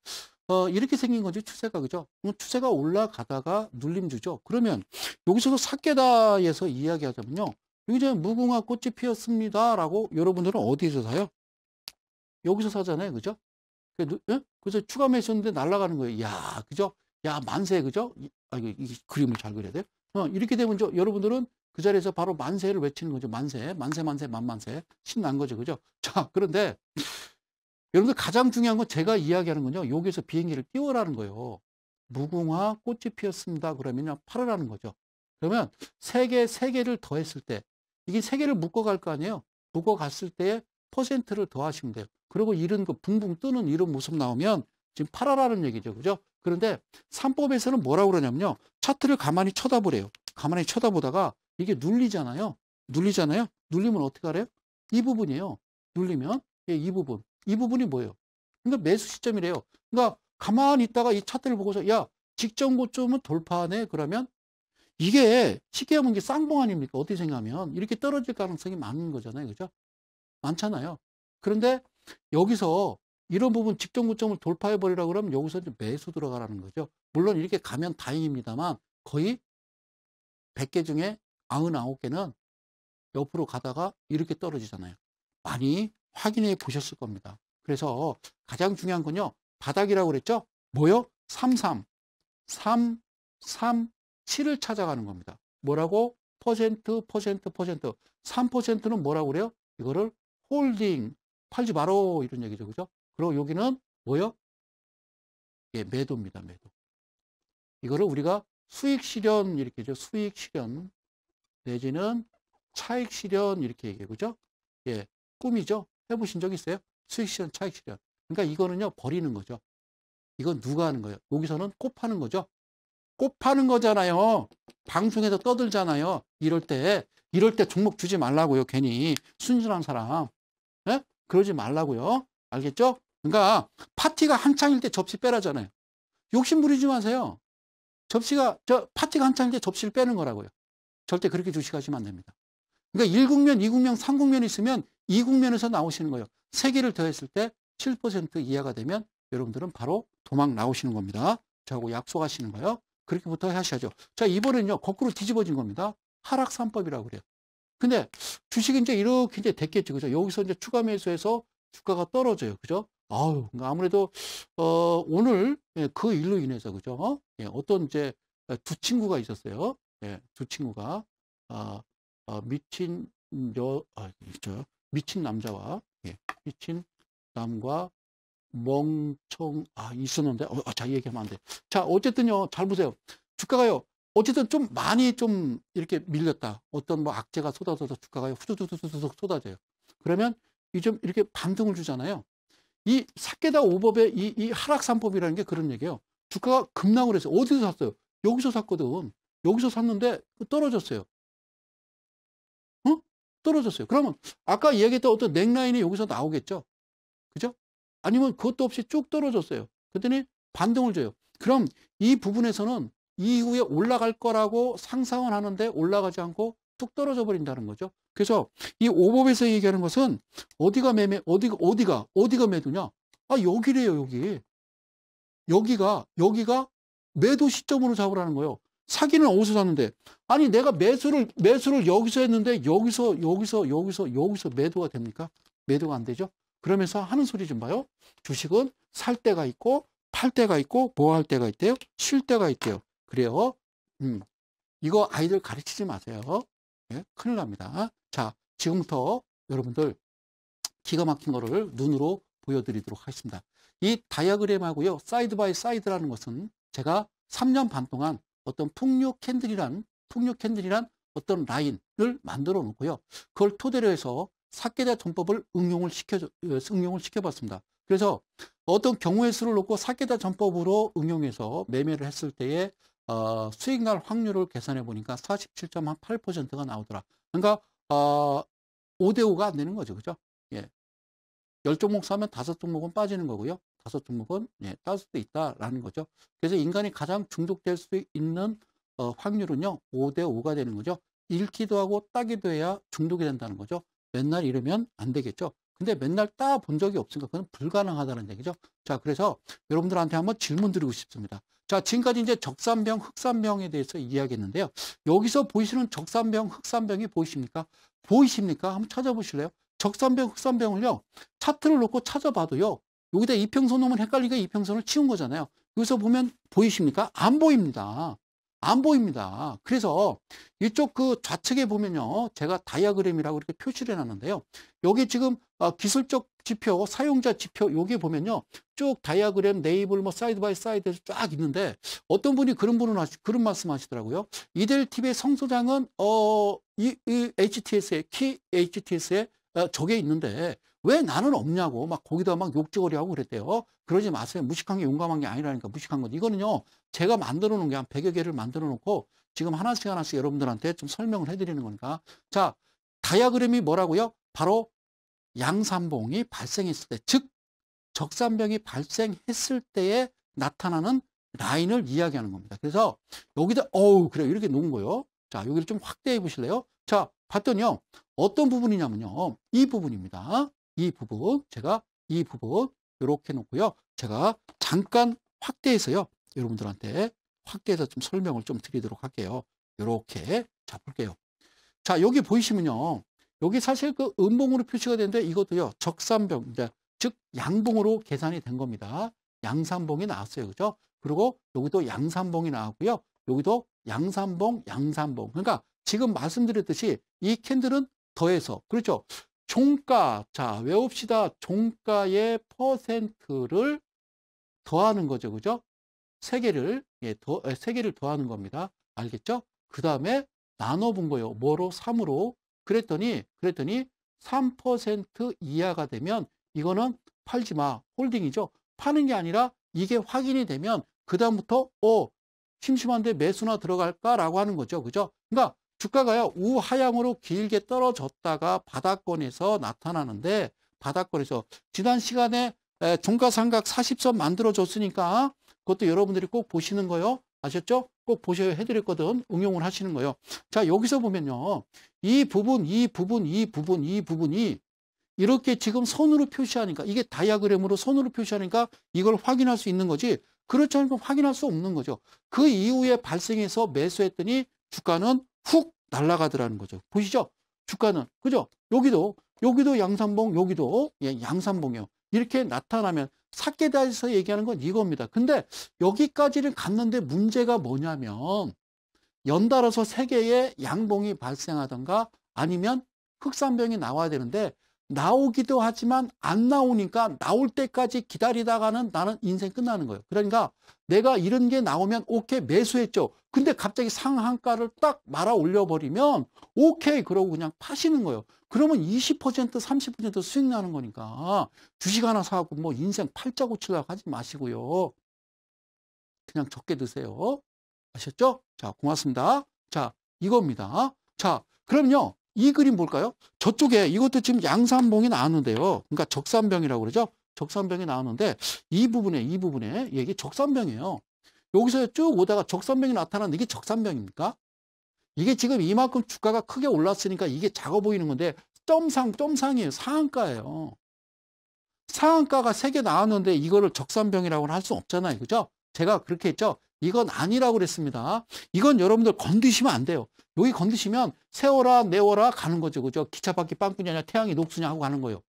이렇게 생긴 거죠, 추세가. 그죠? 추세가 올라가다가 눌림 주죠. 그러면, 여기서도 사케다에서 이야기하자면요. 여기 저 무궁화 꽃이 피었습니다라고 여러분들은 어디서 사요? 여기서 사잖아요. 그죠? 예? 그래서 추가 매수했는데 날아가는 거예요. 야, 그죠? 야, 만세, 그죠? 이 그림을 잘 그려야 돼요. 이렇게 되면 여러분들은 그 자리에서 바로 만세를 외치는 거죠. 만세, 만세, 만세, 만만세. 신난 거죠. 그죠? 자, 그런데 여러분들 가장 중요한 건 제가 이야기하는 건요. 여기서 비행기를 띄워라는 거예요. 무궁화 꽃이 피었습니다. 그러면 팔으라는 거죠. 그러면 세 개를 더했을 때 이게 세 개를 묶어갈 거 아니에요. 묶어갔을 때 퍼센트를 더하시면 돼요. 그리고 이런 그 붕붕 뜨는 이런 모습 나오면 지금 팔아라는 얘기죠. 그죠? 그런데 3법에서는 뭐라고 그러냐면요. 차트를 가만히 쳐다보래요. 가만히 쳐다보다가 이게 눌리잖아요. 눌리잖아요. 눌리면 어떻게 하래요? 이 부분이에요. 눌리면 예, 이 부분. 이 부분이 뭐예요? 그러니까 매수 시점이래요. 그러니까 가만히 있다가 이 차트를 보고서 야, 직전 고점은 돌파하네. 그러면 이게 쉽게 하면 이게 쌍봉 아닙니까? 어떻게 생각하면 이렇게 떨어질 가능성이 많은 거잖아요. 그죠? 많잖아요. 그런데 여기서 이런 부분 직전 고점을 돌파해 버리라 그러면 여기서 이제 매수 들어가라는 거죠. 물론 이렇게 가면 다행입니다만 거의 100개 중에 99개는 옆으로 가다가 이렇게 떨어지잖아요. 많이 확인해 보셨을 겁니다. 그래서 가장 중요한 건요. 바닥이라고 그랬죠? 뭐요? 33, 3, 3, 7을 찾아가는 겁니다. 뭐라고? 퍼센트, 퍼센트, 퍼센트. 3%는 뭐라고 그래요? 이거를 홀딩, 팔지 마로 이런 얘기죠. 그죠? 그리고 여기는 뭐요? 예, 매도입니다. 매도. 이거를 우리가 수익 실현 이렇게 죠. 수익 실현 내지는 차익 실현 이렇게 얘기해요. 그죠? 예, 꿈이죠. 해보신 적 있어요? 수익 실현, 차익 실현. 그러니까 이거는요, 버리는 거죠. 이건 누가 하는 거예요? 여기서는 꽃 파는 거죠. 꽃 파는 거잖아요. 방송에서 떠들잖아요. 이럴 때 종목 주지 말라고요. 괜히 순진한 사람. 예? 그러지 말라고요. 알겠죠? 그러니까 파티가 한창일 때 접시 빼라잖아요. 욕심 부리지 마세요. 파티가 한창일 때 접시를 빼는 거라고요. 절대 그렇게 주식하시면 안 됩니다. 그러니까 1국면, 2국면, 3국면 있으면 2국면에서 나오시는 거예요. 3개를 더했을 때 7% 이하가 되면 여러분들은 바로 도망 나오시는 겁니다. 저하고 약속하시는 거예요. 그렇게부터 하셔야죠. 자, 이번엔요, 거꾸로 뒤집어진 겁니다. 하락 3법이라고 그래요. 근데 주식이 이제 이렇게 이제 됐겠죠. 그죠? 여기서 이제 추가 매수해서 주가가 떨어져요. 그죠? 아유, 그러니까 아무래도, 오늘, 예, 그 일로 인해서, 그죠? 예, 어떤 이제 두 친구가 있었어요. 예, 두 친구가, 아, 미친 미친 남자와, 예, 미친 남과 있었는데, 자, 얘기하면 안 돼. 자, 어쨌든요, 잘 보세요. 주가가요, 어쨌든 좀 많이 좀 이렇게 밀렸다. 어떤 뭐 악재가 쏟아져서 주가가 후두두두두둑 쏟아져요. 그러면 이 좀 이렇게 반등을 주잖아요. 이 사케다 오법의 이 하락 3법이라는 게 그런 얘기예요. 주가가 급락을 했어요. 어디서 샀어요? 여기서 샀거든. 여기서 샀는데 떨어졌어요. 어? 떨어졌어요. 그러면 아까 이야기했던 어떤 넥라인이 여기서 나오겠죠. 그죠? 아니면 그것도 없이 쭉 떨어졌어요. 그랬더니 반등을 줘요. 그럼 이 부분에서는 이후에 올라갈 거라고 상상을 하는데 올라가지 않고 뚝 떨어져 버린다는 거죠. 그래서 이 오법에서 얘기하는 것은 어디가 매도냐? 아, 여기래요, 여기. 여기가 매도 시점으로 잡으라는 거예요. 사기는 어디서 샀는데? 아니, 내가 매수를 여기서 했는데 여기서 매도가 됩니까? 매도가 안 되죠? 그러면서 하는 소리 좀 봐요. 주식은 살 때가 있고 팔 때가 있고 뭐 할 때가 있대요? 쉴 때가 있대요. 그래요. 이거 아이들 가르치지 마세요. 예, 큰일 납니다. 자, 지금부터 여러분들 기가 막힌 거를 눈으로 보여드리도록 하겠습니다. 이 다이어그램하고요, 사이드 바이 사이드라는 것은 제가 3년 반 동안 어떤 풍류 캔들이란 어떤 라인을 만들어 놓고요. 그걸 토대로 해서 사케다 전법을 응용을 시켜봤습니다. 그래서 어떤 경우의 수를 놓고 사케다 전법으로 응용해서 매매를 했을 때에 수익 날 확률을 계산해 보니까 47.8%가 나오더라. 그러니까 5대5가 안 되는 거죠. 그죠? 예. 10종목 사면 5종목은 빠지는 거고요. 5종목은 예, 딸 수도 있다라는 거죠. 그래서 인간이 가장 중독될 수 있는 확률은요. 5대5가 되는 거죠. 읽기도 하고 따기도 해야 중독이 된다는 거죠. 맨날 이러면 안 되겠죠. 근데 맨날 따 본 적이 없으니까 그건 불가능하다는 얘기죠. 자, 그래서 여러분들한테 한번 질문 드리고 싶습니다. 자, 지금까지 이제 적산병, 흑산병에 대해서 이야기했는데요. 여기서 보이시는 적산병, 흑산병이 보이십니까? 보이십니까? 한번 찾아보실래요? 적산병, 흑산병을요, 차트를 놓고 찾아봐도요, 여기다 이평선 놓으면 헷갈리니까 이평선을 치운 거잖아요. 여기서 보면 보이십니까? 안 보입니다. 안 보입니다. 그래서 이쪽 그 좌측에 보면요, 제가 다이아그램이라고 이렇게 표시를 해놨는데요. 여기 지금 기술적 지표, 사용자 지표, 여기 보면요, 쭉 다이아그램, 네이블, 뭐 사이드 바이 사이드에서 쫙 있는데 어떤 분이 그런 말씀하시더라고요. 이델 TV의 성소장은 이 HTS에 키 HTS에 저게 있는데 왜 나는 없냐고 막 거기다 막 욕지거리 하고 그랬대요. 그러지 마세요. 무식한 게 용감한 게 아니라니까. 무식한 건 이거는요, 제가 만들어 놓은 게 한 100여 개를 만들어 놓고 지금 하나씩 하나씩 여러분들한테 좀 설명을 해드리는 거니까. 자, 다이아그램이 뭐라고요? 바로 양산봉이 발생했을 때, 즉 적산병이 발생했을 때에 나타나는 라인을 이야기하는 겁니다. 그래서 여기다 그래요, 이렇게 놓은 거예요. 자, 여기를 좀 확대해 보실래요? 자, 봤더니요, 어떤 부분이냐면요, 이 부분입니다. 이 부분, 제가 이 부분 이렇게 놓고요, 제가 잠깐 확대해서요, 여러분들한테 확대해서 좀 설명을 좀 드리도록 할게요. 이렇게 자 볼게요. 자, 여기 보이시면요, 여기 사실 그 음봉으로 표시가 되는데 이것도요, 적산병, 즉 양봉으로 계산이 된 겁니다. 양산봉이 나왔어요. 그죠? 그리고 여기도 양산봉이 나왔고요. 여기도 양산봉, 양산봉. 그러니까 지금 말씀드렸듯이 이 캔들은 더해서, 그렇죠? 종가, 자, 외웁시다. 종가의 퍼센트를 더하는 거죠. 그죠? 세 개를, 세 개를 더하는 겁니다. 알겠죠? 그 다음에 나눠본 거예요. 뭐로? 3으로. 그랬더니 3% 이하가 되면 이거는 팔지 마. 홀딩이죠. 파는 게 아니라 이게 확인이 되면 그다음부터 심심한데 매수나 들어갈까라고 하는 거죠. 그죠? 그러니까 주가가요, 우하향으로 길게 떨어졌다가 바닥권에서 나타나는데, 바닥권에서 지난 시간에 종가삼각 40선 만들어줬으니까 그것도 여러분들이 꼭 보시는 거요. 아셨죠? 꼭 보셔야 해드렸거든. 응용을 하시는 거요. 자, 여기서 보면요, 이 부분이 이렇게 지금 선으로 표시하니까, 이게 다이아그램으로 선으로 표시하니까 이걸 확인할 수 있는 거지, 그렇지 않으면 확인할 수 없는 거죠. 그 이후에 발생해서 매수했더니 주가는 훅 날아가더라는 거죠. 보시죠? 주가는, 그죠? 여기도 양산봉, 여기도 양산봉이요. 이렇게 나타나면 사케다에서 얘기하는 건 이겁니다. 근데 여기까지를 갔는데 문제가 뭐냐면, 연달아서 세 개의 양봉이 발생하던가 아니면 흑산병이 나와야 되는데 나오기도 하지만 안 나오니까 나올 때까지 기다리다가는 나는 인생 끝나는 거예요. 그러니까 내가 이런 게 나오면 오케이, 매수했죠. 근데 갑자기 상한가를 딱 말아 올려버리면 오케이, 그러고 그냥 파시는 거예요. 그러면 20% 30% 수익 나는 거니까 주식 하나 사고 뭐 인생 팔자고 치려고 하지 마시고요. 그냥 적게 드세요. 아셨죠? 자, 고맙습니다. 자, 이겁니다. 자, 그럼요, 이 그림 볼까요? 저쪽에 이것도 지금 양산봉이 나왔는데요. 그러니까 적산병이라고 그러죠? 적산병이 나왔는데 이 부분에 이게 적산병이에요. 여기서 쭉 오다가 적산병이 나타났는데 이게 적산병입니까? 이게 지금 이만큼 주가가 크게 올랐으니까 이게 작아 보이는 건데 점상이에요. 상한가예요. 상한가가 3개 나왔는데 이거를 적산병이라고는 할 수 없잖아요. 그죠? 제가 그렇게 했죠? 이건 아니라고 그랬습니다. 이건 여러분들 건드시면 안 돼요. 여기 건드시면 세워라 내워라 가는 거죠. 그죠? 기차 바퀴 빵꾸냐냐 태양이 녹수냐 하고 가는 거예요.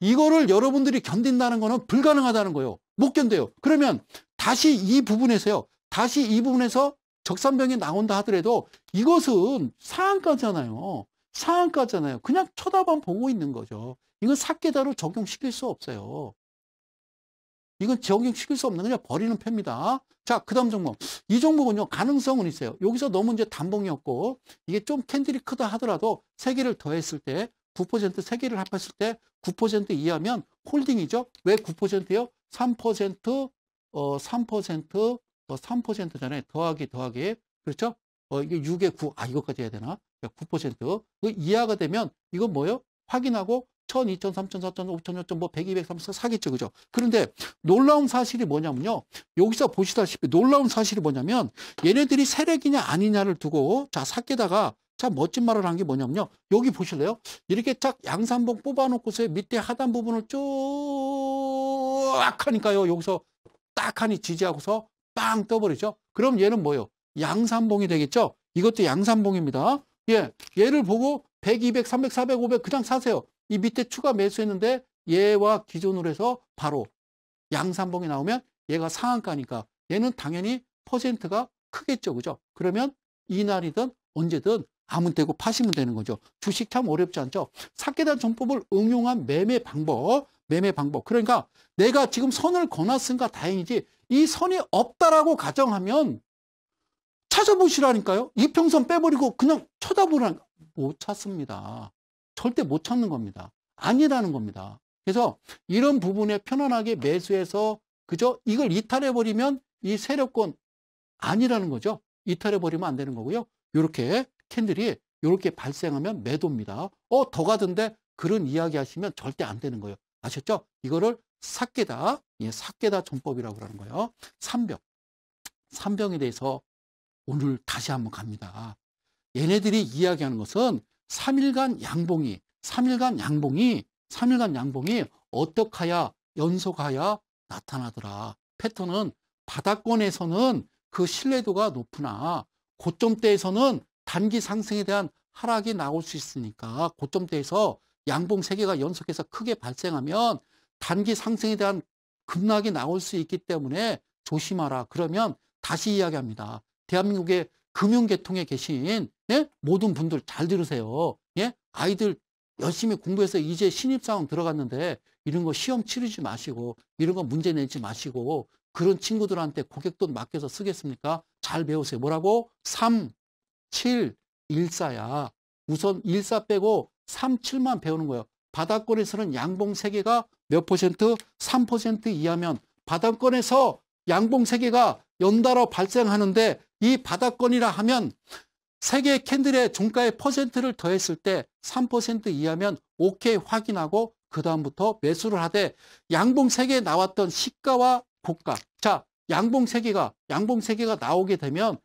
이거를 여러분들이 견딘다는 거는 불가능하다는 거예요. 못 견뎌요. 그러면 다시 이 부분에서 적산병이 나온다 하더라도 이것은 상한가잖아요. 그냥 쳐다만 보고 있는 거죠. 이건 사케다로 적용시킬 수 없어요. 이건 적용시킬 수 없는, 그냥 버리는 패입니다. 자, 그 다음 종목. 이 종목은요, 가능성은 있어요. 여기서 너무 이제 단봉이었고, 이게 좀 캔들이 크다 하더라도 3개를 더했을 때, 9% 3개를 합했을 때 9% 이하면 홀딩이죠. 왜 9%요? 3%, 3%잖아요. 더하기. 그렇죠? 이게 6에 9. 이것까지 해야 되나? 9%. 그 이하가 되면, 이건 뭐예요? 확인하고, 1000, 2000, 3000, 4000, 5000, 6000, 뭐 100, 200, 300 사겠죠. 그죠? 그런데 놀라운 사실이 뭐냐면요. 여기서 보시다시피 놀라운 사실이 뭐냐면, 얘네들이 세력이냐 아니냐를 두고, 자, 사케다가 참 멋진 말을 한 게 뭐냐면요. 여기 보실래요? 이렇게 딱 양산봉 뽑아놓고서 밑에 하단 부분을 쭉 하니까요. 여기서 딱 하니 지지하고서 빵 떠버리죠. 그럼 얘는 뭐예요? 양산봉이 되겠죠? 이것도 양산봉입니다. 예, 얘를 보고 100, 200, 300, 400, 500 그냥 사세요. 이 밑에 추가 매수했는데 얘와 기존으로 해서 바로 양산봉이 나오면 얘가 상한가니까 얘는 당연히 퍼센트가 크겠죠. 그죠? 그러면 이날이든 언제든 아무 때고 파시면 되는 거죠. 주식 참 어렵지 않죠? 사계단 전법을 응용한 매매 방법. 그러니까 내가 지금 선을 거놨으니까 다행이지 이 선이 없다라고 가정하면 찾아보시라니까요. 이평선 빼버리고 그냥 쳐다보라니까. 못 찾습니다. 절대 못 찾는 겁니다. 아니라는 겁니다. 그래서 이런 부분에 편안하게 매수해서 그죠? 이걸 이탈해버리면 이 세력권 아니라는 거죠. 이탈해버리면 안 되는 거고요. 이렇게 캔들이 이렇게 발생하면 매도입니다. 더 가던데 그런 이야기 하시면 절대 안 되는 거예요. 아셨죠? 이거를 삭개다, 삭개다 전법이라고 그러는 거예요. 삼병에 대해서 오늘 다시 한번 갑니다. 얘네들이 이야기하는 것은 3일간 양봉이 어떻게 하야 연속하야 나타나더라. 패턴은 바닥권에서는 그 신뢰도가 높으나 고점대에서는 단기 상승에 대한 하락이 나올 수 있으니까 고점대에서 양봉 3개가 연속해서 크게 발생하면 단기 상승에 대한 급락이 나올 수 있기 때문에 조심하라. 그러면 다시 이야기합니다. 대한민국의 금융계통에 계신 모든 분들 잘 들으세요. 아이들 열심히 공부해서 이제 신입사원 들어갔는데 이런 거 시험 치르지 마시고 이런 거 문제 내지 마시고 그런 친구들한테 고객돈 맡겨서 쓰겠습니까? 잘 배우세요. 뭐라고? 3, 7, 14야. 우선 14 빼고 3, 7만 배우는 거예요. 바닥권에서는 양봉 3개가 몇 퍼센트? 3% 이하면 바닥권에서 양봉 3개가 연달아 발생하는데 이 바닥권이라 하면 3개의 캔들의 종가의 퍼센트를 더했을 때 3% 이하면 오케이 확인하고 그 다음부터 매수를 하되 양봉 3개 나왔던 시가와 고가. 자, 양봉 3개가 나오게 되면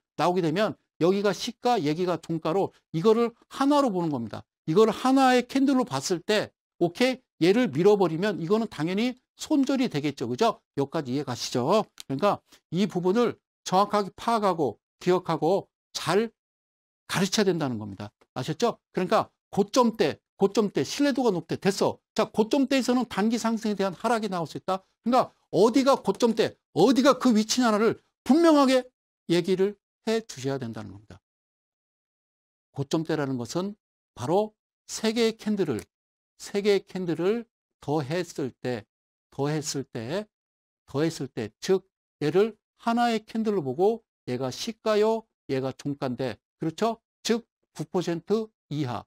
여기가 시가, 여기가 종가로 이거를 하나로 보는 겁니다. 이걸 하나의 캔들로 봤을 때 오케이 얘를 밀어버리면 이거는 당연히 손절이 되겠죠. 그죠? 여기까지 이해 가시죠? 그러니까 이 부분을 정확하게 파악하고 기억하고 잘 가르쳐야 된다는 겁니다. 아셨죠? 그러니까 고점대 신뢰도가 높대 됐어. 자, 고점대에서는 단기 상승에 대한 하락이 나올 수 있다. 그러니까 어디가 고점대, 어디가 그 위치냐를 분명하게 얘기를 해 주셔야 된다는 겁니다. 고점대라는 것은 바로 3개의 캔들을 더했을 때, 즉 얘를 하나의 캔들로 보고 얘가 시가요, 얘가 종가인데, 그렇죠? 즉 9% 이하,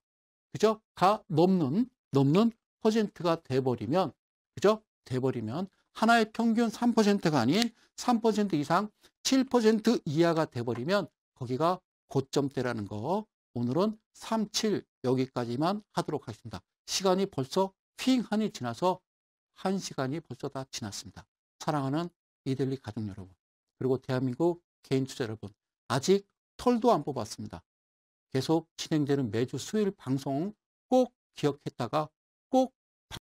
그죠? 가 넘는 퍼센트가 돼버리면, 그죠? 하나의 평균 3%가 아닌 3% 이상 7% 이하가 돼버리면 거기가 고점대라는 거. 오늘은 3, 7 여기까지만 하도록 하겠습니다. 시간이 벌써 휘잉하니 지나서 1시간이 벌써 다 지났습니다. 사랑하는 이데일리 가족 여러분, 그리고 대한민국 개인 투자 여러분, 아직 털도 안 뽑았습니다. 계속 진행되는 매주 수요일 방송 꼭 기억했다가